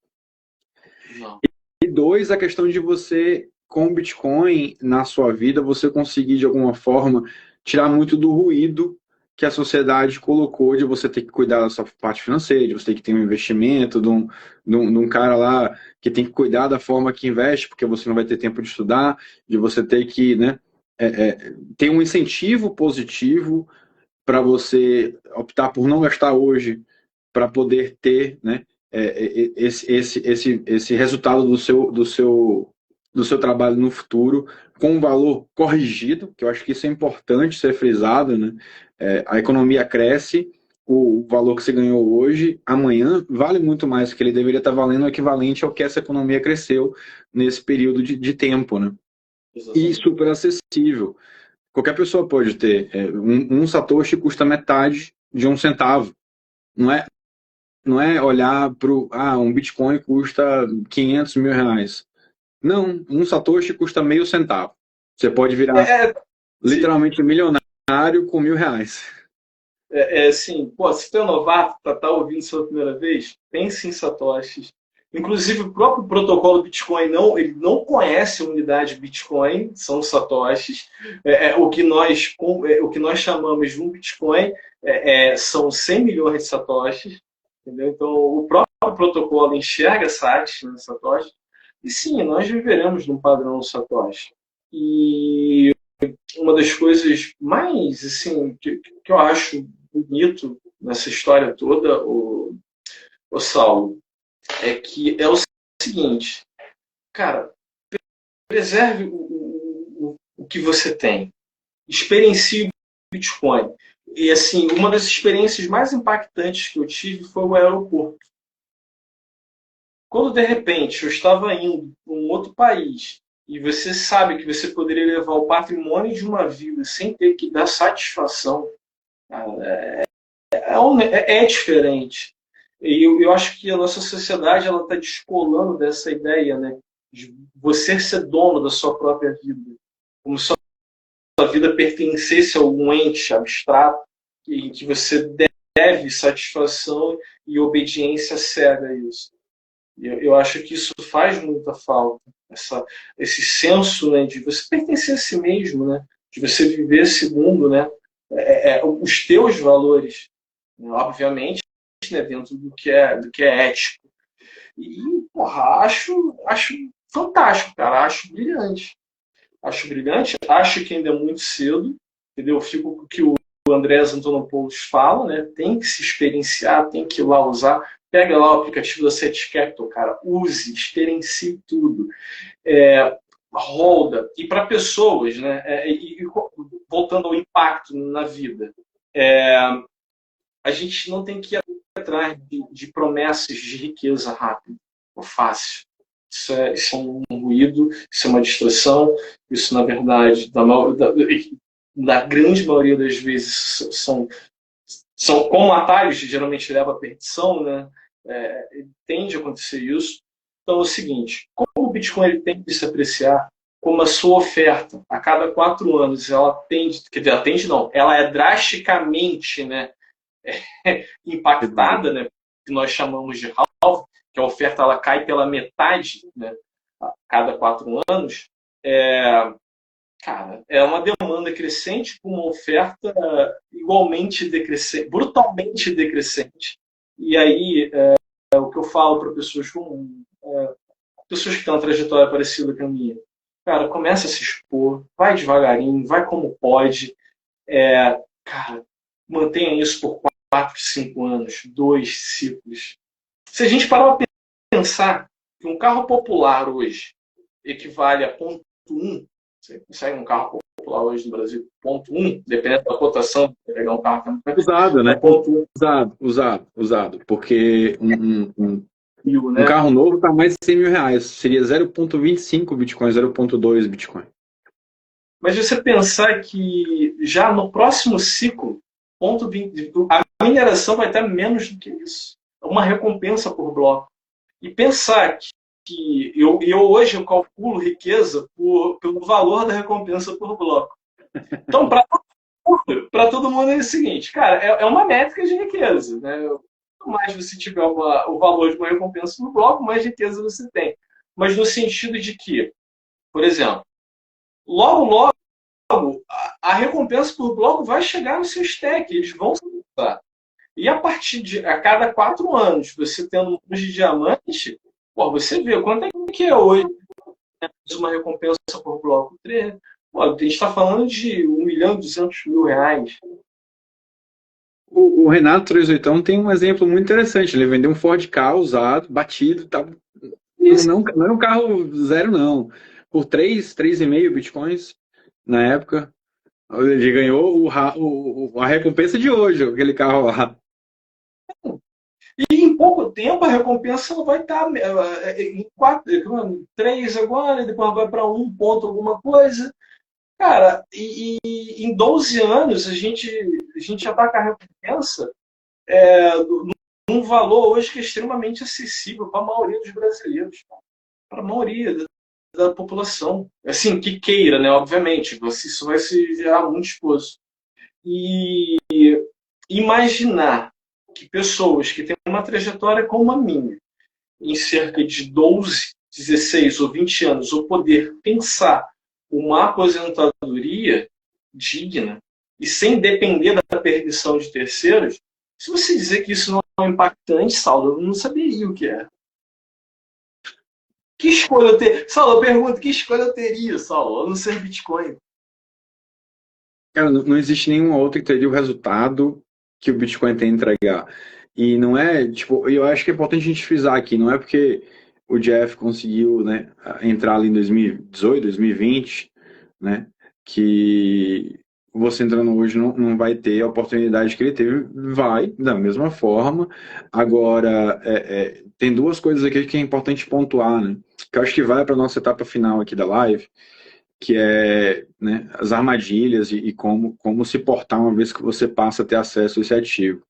Não. E dois, a questão de você, com o Bitcoin na sua vida, você conseguir de alguma forma tirar muito do ruído que a sociedade colocou de você ter que cuidar da sua parte financeira, de você ter que ter um investimento, de um cara lá que tem que cuidar da forma que investe, porque você não vai ter tempo de estudar, de você ter que, né, ter um incentivo positivo para você optar por não gastar hoje, para poder ter, né, esse resultado do seu trabalho no futuro com um valor corrigido, que eu acho que isso é importante ser frisado, né? A economia cresce, o valor que você ganhou hoje, amanhã, vale muito mais, que ele deveria estar valendo o equivalente ao que essa economia cresceu nesse período de tempo, né? E super acessível. Qualquer pessoa pode ter. Um satoshi custa metade de um centavo. Não é olhar para um Bitcoin custa 500 mil reais. Não, um Satoshi custa meio centavo. Você pode virar literalmente milionário com R$ 1.000. Assim, se você é novato, tá ouvindo isso pela primeira vez, pense em satoshis. Inclusive, o próprio protocolo Bitcoin ele não conhece a unidade Bitcoin, são satoshis. O que nós chamamos de um Bitcoin são 100 milhões de satoshis. Entendeu? Então, o próprio protocolo enxerga sats, né, satoshi. E sim, nós viveremos num padrão satoshi. E uma das coisas mais, assim, que eu acho bonito nessa história toda, o Saulo, é que é o seguinte, cara, preserve o que você tem. Experiencie o Bitcoin. E, assim, uma das experiências mais impactantes que eu tive foi o aeroporto. Quando, de repente, eu estava indo para um outro país e você sabe que você poderia levar o patrimônio de uma vida sem ter que dar satisfação, é diferente. E eu acho que a nossa sociedade ela está descolando dessa ideia, né, de você ser dono da sua própria vida, como se a vida pertencesse a algum ente abstrato em que você deve satisfação e obediência cega a isso. E eu acho que isso faz muita falta, esse senso, né, de você pertencer a si mesmo, né, de você viver segundo, né, os teus valores, né, obviamente, né, dentro do que é ético. E, porra, acho fantástico, cara, acho brilhante. Acho brilhante, acho que ainda é muito cedo, entendeu? Eu fico com o que o Andrés Antonopoulos fala, né? Tem que se experienciar, tem que ir lá usar. Pega lá o aplicativo da Set Capital, cara, use, experiencie tudo. Roda. E para pessoas, né? Voltando ao impacto na vida, a gente não tem que ir atrás de promessas de riqueza rápida ou fácil. Isso é um ruído, isso é uma distração, isso, na verdade, da grande maioria das vezes, são como atalhos, geralmente leva à perdição, né? Tende a acontecer isso. Então é o seguinte, como o Bitcoin ele tem que se apreciar, como a sua oferta, a cada 4 anos, ela tende, quer dizer, ela tende não, ela é drasticamente, né, impactada, né, que nós chamamos de halving, que a oferta ela cai pela metade, né, a cada 4 anos, cara, é uma demanda crescente com uma oferta igualmente decrescente, brutalmente decrescente. E aí, o que eu falo para pessoas pessoas que têm uma trajetória parecida com a minha, cara, começa a se expor, vai devagarinho, vai como pode, cara, mantenha isso por 4, 5 anos, 2 ciclos. Se a gente parar para pensar que um carro popular hoje equivale a 0,1, você consegue um carro popular hoje no Brasil, 0,1, dependendo da cotação, pegar um carro Usado, né? 0,1. Usado. Porque Né? um carro novo está mais de 100 mil reais. Seria 0,25 Bitcoin, 0,2 Bitcoin. Mas você pensar que já no próximo ciclo, 0,20, a mineração vai ter menos do que isso. Uma recompensa por bloco. E pensar que eu hoje eu calculo riqueza pelo valor da recompensa por bloco. Então, para todo mundo é o seguinte, cara, é uma métrica de riqueza. Né? Quanto mais você tiver o valor de uma recompensa por bloco, mais riqueza você tem. Mas no sentido de que, por exemplo, logo, a recompensa por bloco vai chegar no seu stack, eles vão se usar. E a cada 4 anos, você tendo um cruz de diamante, pô, você vê quanto é que é hoje uma recompensa por bloco. Pô, a gente está falando de 1.200.000 reais. O Renato 38 tem um exemplo muito interessante. Ele vendeu um Ford Ka usado, batido, tá... não é um carro zero, não. Por 3,5 bitcoins na época. Ele ganhou a recompensa de hoje, aquele carro lá. E em pouco tempo a recompensa vai estar em 3 agora, depois vai para 1 ponto alguma coisa. Cara, e em 12 anos a gente já está com a recompensa num valor hoje que é extremamente acessível para a maioria dos brasileiros, para a maioria da população. Assim, que queira, né? Obviamente, isso vai se gerar muito esforço. E imaginar que pessoas que têm uma trajetória como a minha, em cerca de 12, 16 ou 20 anos, ou poder pensar uma aposentadoria digna e sem depender da permissão de terceiros, se você dizer que isso não é impactante, Saulo, eu não saberia o que é. Que escolha eu teria? Saulo, eu pergunto, que escolha eu teria, Saulo, a não ser Bitcoin? Cara, não existe nenhuma outra que teria o resultado que o Bitcoin tem a entregar. E não é, tipo, eu acho que é importante a gente frisar aqui, não é porque o Jeff conseguiu, né, entrar ali em 2018, 2020, né, que você entrando hoje não vai ter a oportunidade que ele teve, vai, da mesma forma. Agora, tem duas coisas aqui que é importante pontuar, né, que eu acho que vai para a nossa etapa final aqui da live, que é, né, as armadilhas e como se portar uma vez que você passa a ter acesso a esse ativo.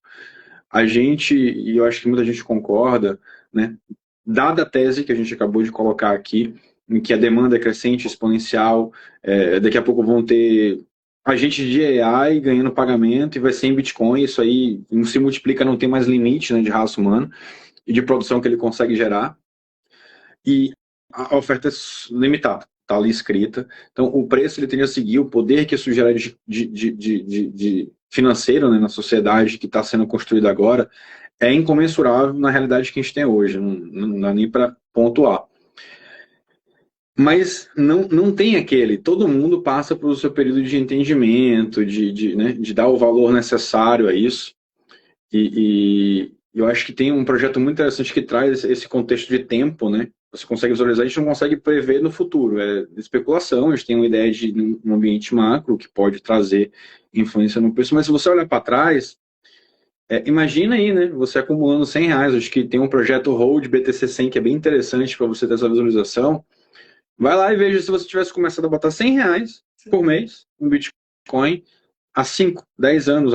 A gente, e eu acho que muita gente concorda, né, dada a tese que a gente acabou de colocar aqui, em que a demanda é crescente, exponencial, daqui a pouco vão ter agentes de AI ganhando pagamento e vai ser em Bitcoin, isso aí não se multiplica, não tem mais limite, né, de raça humana e de produção que ele consegue gerar. E a oferta é limitada, está ali escrita. Então, o preço ele tende a seguir o poder que isso gera de financeiro, né, na sociedade que está sendo construída agora, é incomensurável na realidade que a gente tem hoje, não dá nem para pontuar. Mas não tem aquele, todo mundo passa pelo seu período de entendimento, né, de dar o valor necessário a isso. E eu acho que tem um projeto muito interessante que traz esse contexto de tempo, né? Você consegue visualizar, a gente não consegue prever no futuro, é especulação, a gente tem uma ideia de um ambiente macro que pode trazer influência no preço, mas se você olhar para trás, imagina aí, né? Você acumulando R$ 100, acho que tem um projeto Hold BTC100 que é bem interessante para você ter essa visualização. Vai lá e veja se você tivesse começado a botar R$ 100 por mês no Bitcoin há 5, 10 anos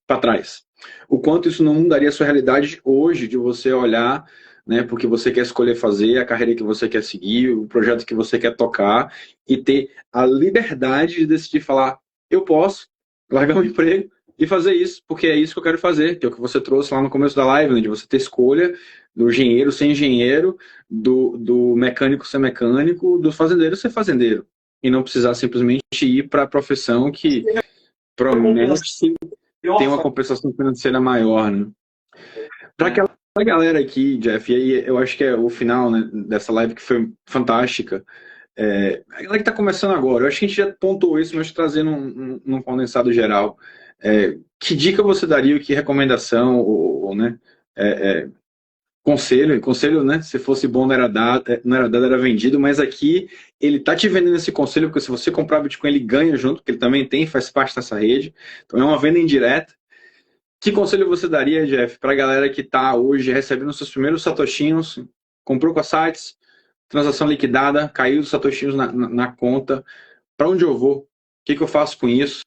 para trás. O quanto isso não mudaria a sua realidade hoje, de você olhar, né, porque você quer escolher fazer, a carreira que você quer seguir, o projeto que você quer tocar, e ter a liberdade de decidir falar, eu posso largar o emprego e fazer isso, porque é isso que eu quero fazer, que é o que você trouxe lá no começo da live, né, de você ter escolha do engenheiro ser engenheiro, do mecânico ser mecânico, do fazendeiro ser fazendeiro, e não precisar simplesmente ir para a profissão que promete tem uma compensação financeira maior, né? Para aquela galera aqui, Jeff, e aí eu acho que é o final, né, dessa live que foi fantástica. A galera que está começando agora, eu acho que a gente já pontuou isso, mas trazendo num condensado geral. Que dica você daria, que recomendação, ou né? Conselho, né? Se fosse bom não era dado, era vendido, mas aqui ele tá te vendendo esse conselho, porque se você comprar Bitcoin, ele ganha junto, porque ele também faz parte dessa rede. Então é uma venda indireta. Que conselho você daria, Jeff, para a galera que está hoje recebendo seus primeiros satoshinhos, comprou com a sites, transação liquidada, caiu os satoshinhos na conta, para onde eu vou? O que eu faço com isso?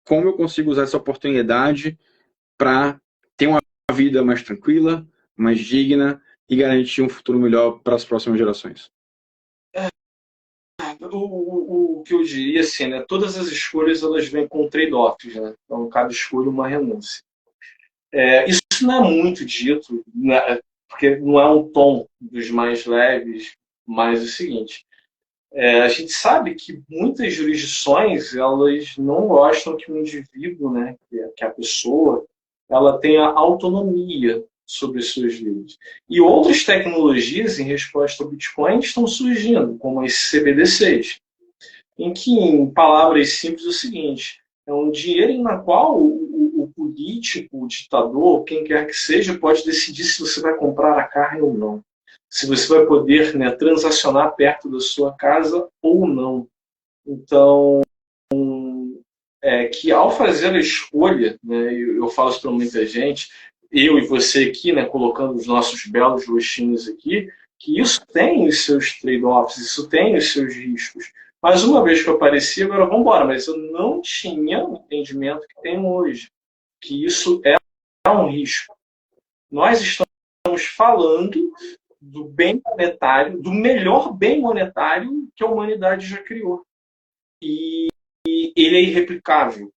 Como eu consigo usar essa oportunidade para ter uma vida mais tranquila, mais digna e garantir um futuro melhor para as próximas gerações? O que eu diria, assim, né? Todas as escolhas elas vêm com trade-offs, né? Então, cada escolha é uma renúncia. Isso não é muito dito, né? Porque não é um tom dos mais leves, mas é o seguinte: a gente sabe que muitas jurisdições elas não gostam que o indivíduo, né, que a pessoa, ela tenha autonomia sobre as suas vidas. E outras tecnologias em resposta ao Bitcoin estão surgindo, como as CBDCs, em que, em palavras simples, é o seguinte: é um dinheiro na qual o político, o ditador, quem quer que seja, pode decidir se você vai comprar a carne ou não. Se você vai poder, né, transacionar perto da sua casa ou não. Então, que ao fazer a escolha, né, eu falo isso para muita gente, eu e você aqui, né, colocando os nossos belos rostinhos aqui, que isso tem os seus trade-offs, isso tem os seus riscos. Mas uma vez que eu apareci, agora vamos embora. Mas eu não tinha o entendimento que tenho hoje, que isso é um risco. Nós estamos falando do bem monetário, do melhor bem monetário que a humanidade já criou. E ele é irreplicável.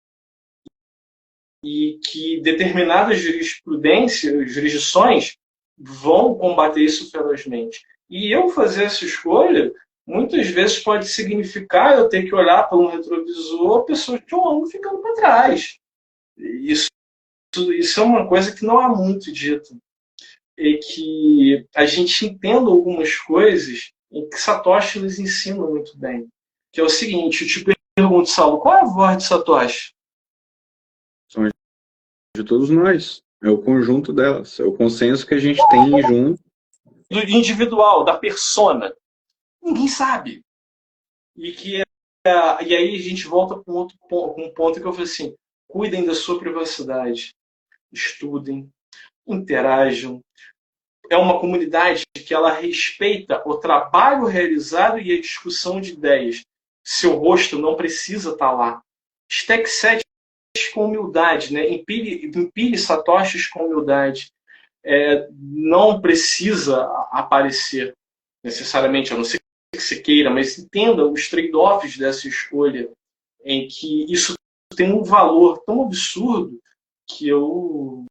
E que determinadas jurisdições vão combater isso ferozmente. E eu fazer essa escolha, muitas vezes pode significar eu ter que olhar para um retrovisor, pessoas que eu amo ficando para trás. Isso é uma coisa que não há muito dito. E que a gente entenda algumas coisas em que Satoshi nos ensina muito bem. Que é o seguinte: eu te pergunto, Saulo, qual é a voz de Satoshi? São de todos nós. É o conjunto delas. É o consenso que a gente tem junto. Do individual, da persona. Ninguém sabe. E aí a gente volta para um ponto que eu falei assim, cuidem da sua privacidade, estudem, interajam. É uma comunidade que ela respeita o trabalho realizado e a discussão de ideias. Seu rosto não precisa estar lá. Stack 7 com humildade, né? Empilhe satoshis com humildade. Não precisa aparecer necessariamente, a não ser que se queira, mas entenda os trade-offs dessa escolha, em que isso tem um valor tão absurdo que eu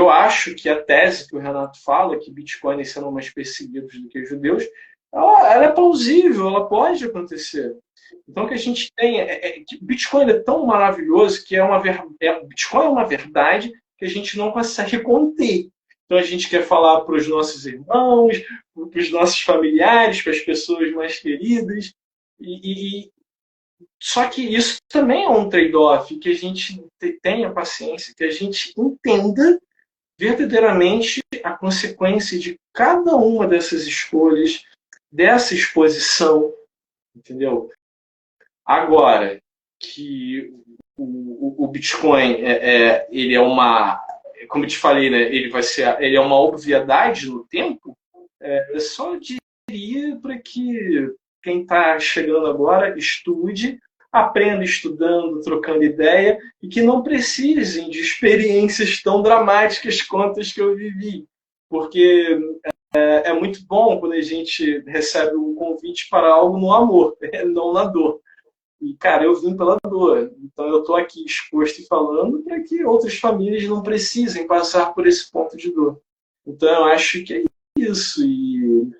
acho que a tese que o Renato fala, que bitcoins serão mais perseguidos do que judeus, ela é plausível, ela pode acontecer. Então, o que a gente tem que Bitcoin é tão maravilhoso que Bitcoin é uma verdade que a gente não consegue conter. Então, a gente quer falar para os nossos irmãos, para os nossos familiares, para as pessoas mais queridas. Só que isso também é um trade-off, que a gente tenha paciência, que a gente entenda verdadeiramente a consequência de cada uma dessas escolhas, dessa exposição, entendeu? Agora, que o Bitcoin ele é uma, como eu te falei, né, ele é uma obviedade no tempo, eu só diria para que quem está chegando agora estude, aprenda estudando, trocando ideia, e que não precisem de experiências tão dramáticas quanto as que eu vivi. Porque é muito bom quando a gente recebe um convite para algo no amor, não na dor. E, cara, eu vim pela dor. Então, eu estou aqui exposto e falando para que outras famílias não precisem passar por esse ponto de dor. Então, eu acho que é isso. E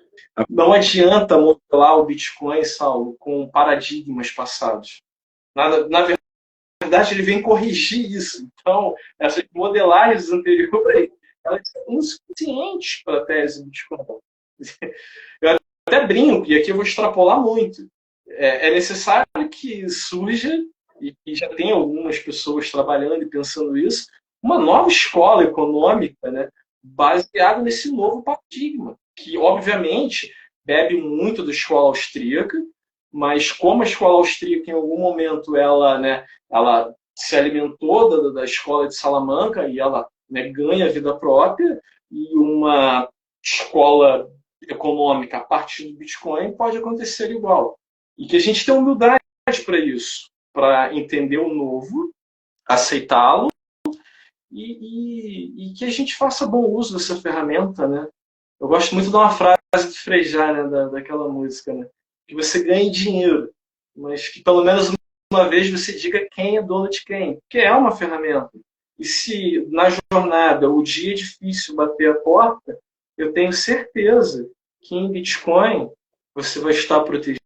não adianta modelar o Bitcoin, Saulo, com paradigmas passados. Na verdade, ele vem corrigir isso. Então, essas modelagens anteriores, elas são insuficientes para a tese do Bitcoin. Eu até brinco, e aqui eu vou extrapolar muito. É necessário que surja, e já tem algumas pessoas trabalhando e pensando isso, uma nova escola econômica, né, baseada nesse novo paradigma, que, obviamente, bebe muito da escola austríaca, mas como a escola austríaca, em algum momento, ela se alimentou da escola de Salamanca e ela, né, ganha vida própria, e uma escola econômica a partir do Bitcoin pode acontecer igual. E que a gente tenha humildade para isso, para entender o novo, aceitá-lo e que a gente faça bom uso dessa ferramenta, né? Eu gosto muito de uma frase do Frejá, né, daquela música, né? Que você ganhe dinheiro, mas que pelo menos uma vez você diga quem é dono de quem, que é uma ferramenta. E se na jornada o dia é difícil bater a porta, eu tenho certeza que em Bitcoin você vai estar protegido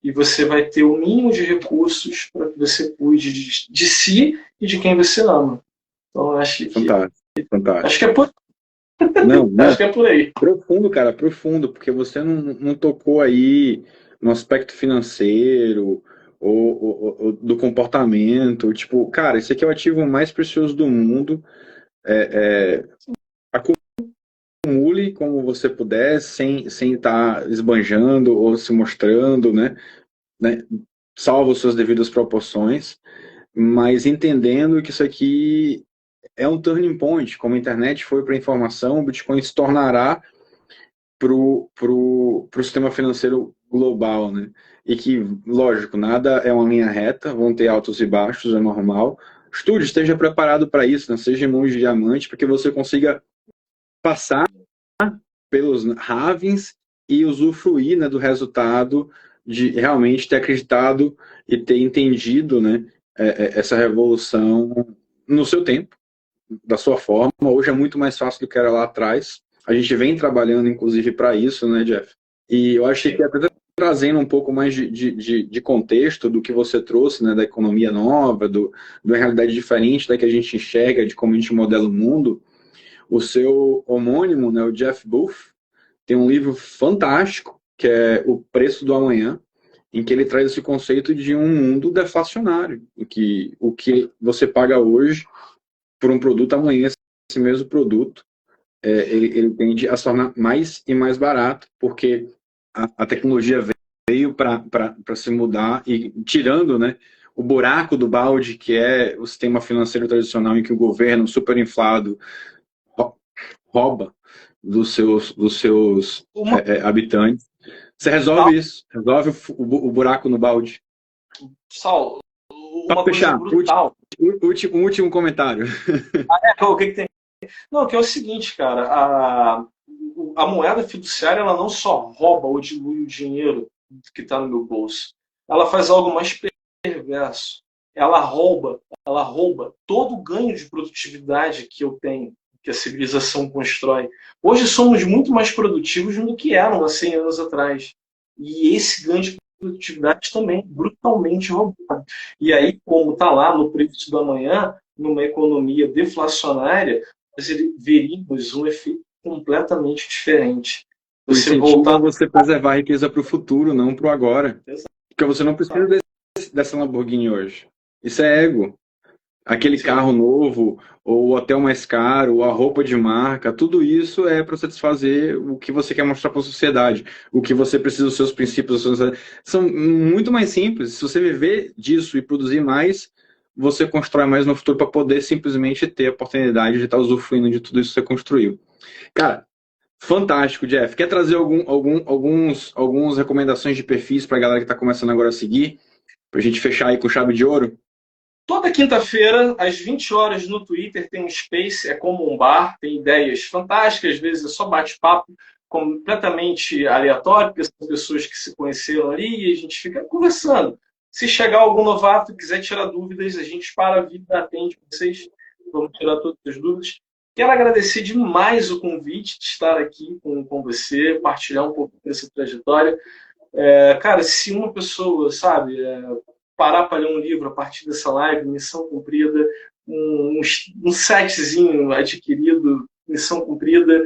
e você vai ter o mínimo de recursos para que você cuide de si e de quem você ama. Então, acho que Fantástico. Acho que é por Não, acho que é por aí. profundo, cara, profundo, porque você não tocou aí no aspecto financeiro ou do comportamento. Tipo, cara, esse aqui é o ativo mais precioso do mundo. Acumule como você puder, sem estar esbanjando ou se mostrando, né? Salvo suas devidas proporções, mas entendendo que isso aqui é um turning point, como a internet foi para a informação, o Bitcoin se tornará para o sistema financeiro global, né? E que, lógico, nada é uma linha reta, vão ter altos e baixos, é normal. Estude, esteja preparado para isso, né? Seja mão de diamante, para que você consiga passar pelos halvings e usufruir, né, do resultado de realmente ter acreditado e ter entendido, né, essa revolução no seu tempo, da sua forma. Hoje é muito mais fácil do que era lá atrás. A gente vem trabalhando, inclusive, para isso, né, Jeff? E eu achei que até trazendo um pouco mais de contexto do que você trouxe, né, da economia nova, de uma realidade diferente da que a gente enxerga, de como a gente modela o mundo. O seu homônimo, né, o Jeff Booth, tem um livro fantástico, que é O Preço do Amanhã, em que ele traz esse conceito de um mundo deflacionário, em que o que você paga hoje por um produto, amanhã esse mesmo produto, ele tende a se tornar mais e mais barato, porque a tecnologia veio para se mudar e tirando, né, o buraco do balde, que é o sistema financeiro tradicional em que o governo superinflado rouba dos seus habitantes. Você resolve isso, resolve o buraco no balde. Sal, Para uma coisa fechar, brutal. último comentário. O que tem? Não, que é o seguinte, cara, a moeda fiduciária ela não só rouba ou dilui o dinheiro que está no meu bolso, ela faz algo mais perverso. Ela rouba todo o ganho de produtividade que eu tenho, que a civilização constrói. Hoje somos muito mais produtivos do que eram há 100 anos atrás. E esse ganho de produtividade também brutalmente roubado. E aí, como está lá no preço do amanhã, numa economia deflacionária, nós veríamos um efeito completamente diferente. Você voltar a você preservar a riqueza para o futuro, não para o agora. Exato. Porque você não precisa dessa Lamborghini hoje. Isso é ego. Aquele Sim. carro novo, ou o hotel mais caro, ou a roupa de marca, tudo isso é para satisfazer o que você quer mostrar para a sociedade, o que você precisa, os seus princípios, são muito mais simples. Se você viver disso e produzir mais, você constrói mais no futuro para poder simplesmente ter a oportunidade de estar usufruindo de tudo isso que você construiu. Cara, fantástico, Jeff. Quer trazer algumas recomendações de perfis para a galera que está começando agora a seguir? Para a gente fechar aí com chave de ouro? Toda quinta-feira, às 20 horas, no Twitter, tem um Space, é como um bar, tem ideias fantásticas, às vezes é só bate-papo completamente aleatório, porque são pessoas que se conheceram ali e a gente fica conversando. Se chegar algum novato e quiser tirar dúvidas, a gente para a vida, atende vocês, vamos tirar todas as dúvidas. Quero agradecer demais o convite de estar aqui com você, partilhar um pouco dessa trajetória. Cara, se uma pessoa, sabe, parar para ler um livro a partir dessa live, missão cumprida, um setzinho adquirido, missão cumprida,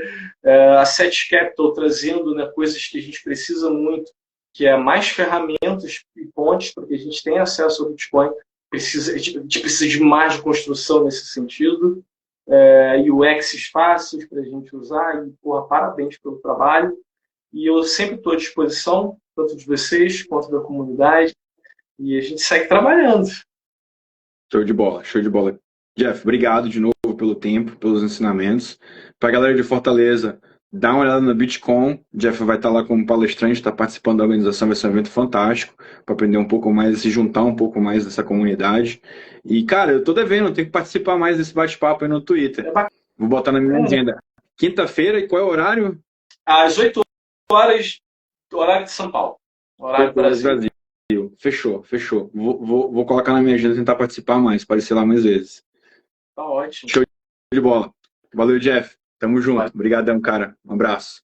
a Set Capital trazendo, né, coisas que a gente precisa muito, que é mais ferramentas e pontes para que a gente tenha acesso ao Bitcoin. A gente precisa de mais construção nesse sentido, UX fáceis para a gente usar, e parabéns pelo trabalho. E eu sempre estou à disposição, tanto de vocês quanto da comunidade, e a gente segue trabalhando. Show de bola, show de bola. Jeff, obrigado de novo pelo tempo, pelos ensinamentos. Para a galera de Fortaleza, dá uma olhada no Bitcoin. Jeff vai estar lá como palestrante, está participando da organização, vai ser um evento fantástico, para aprender um pouco mais, se juntar um pouco mais dessa comunidade. E, cara, eu tô devendo, tenho que participar mais desse bate-papo aí no Twitter. Vou botar na minha agenda. Quinta-feira, e qual é o horário? Às 8 horas, horário de São Paulo. Horário do Brasil. Fechou. Vou colocar na minha agenda e tentar participar mais, aparecer lá mais vezes. Tá ótimo. Show de bola. Valeu, Jeff. Tamo junto. Obrigadão, cara. Um abraço.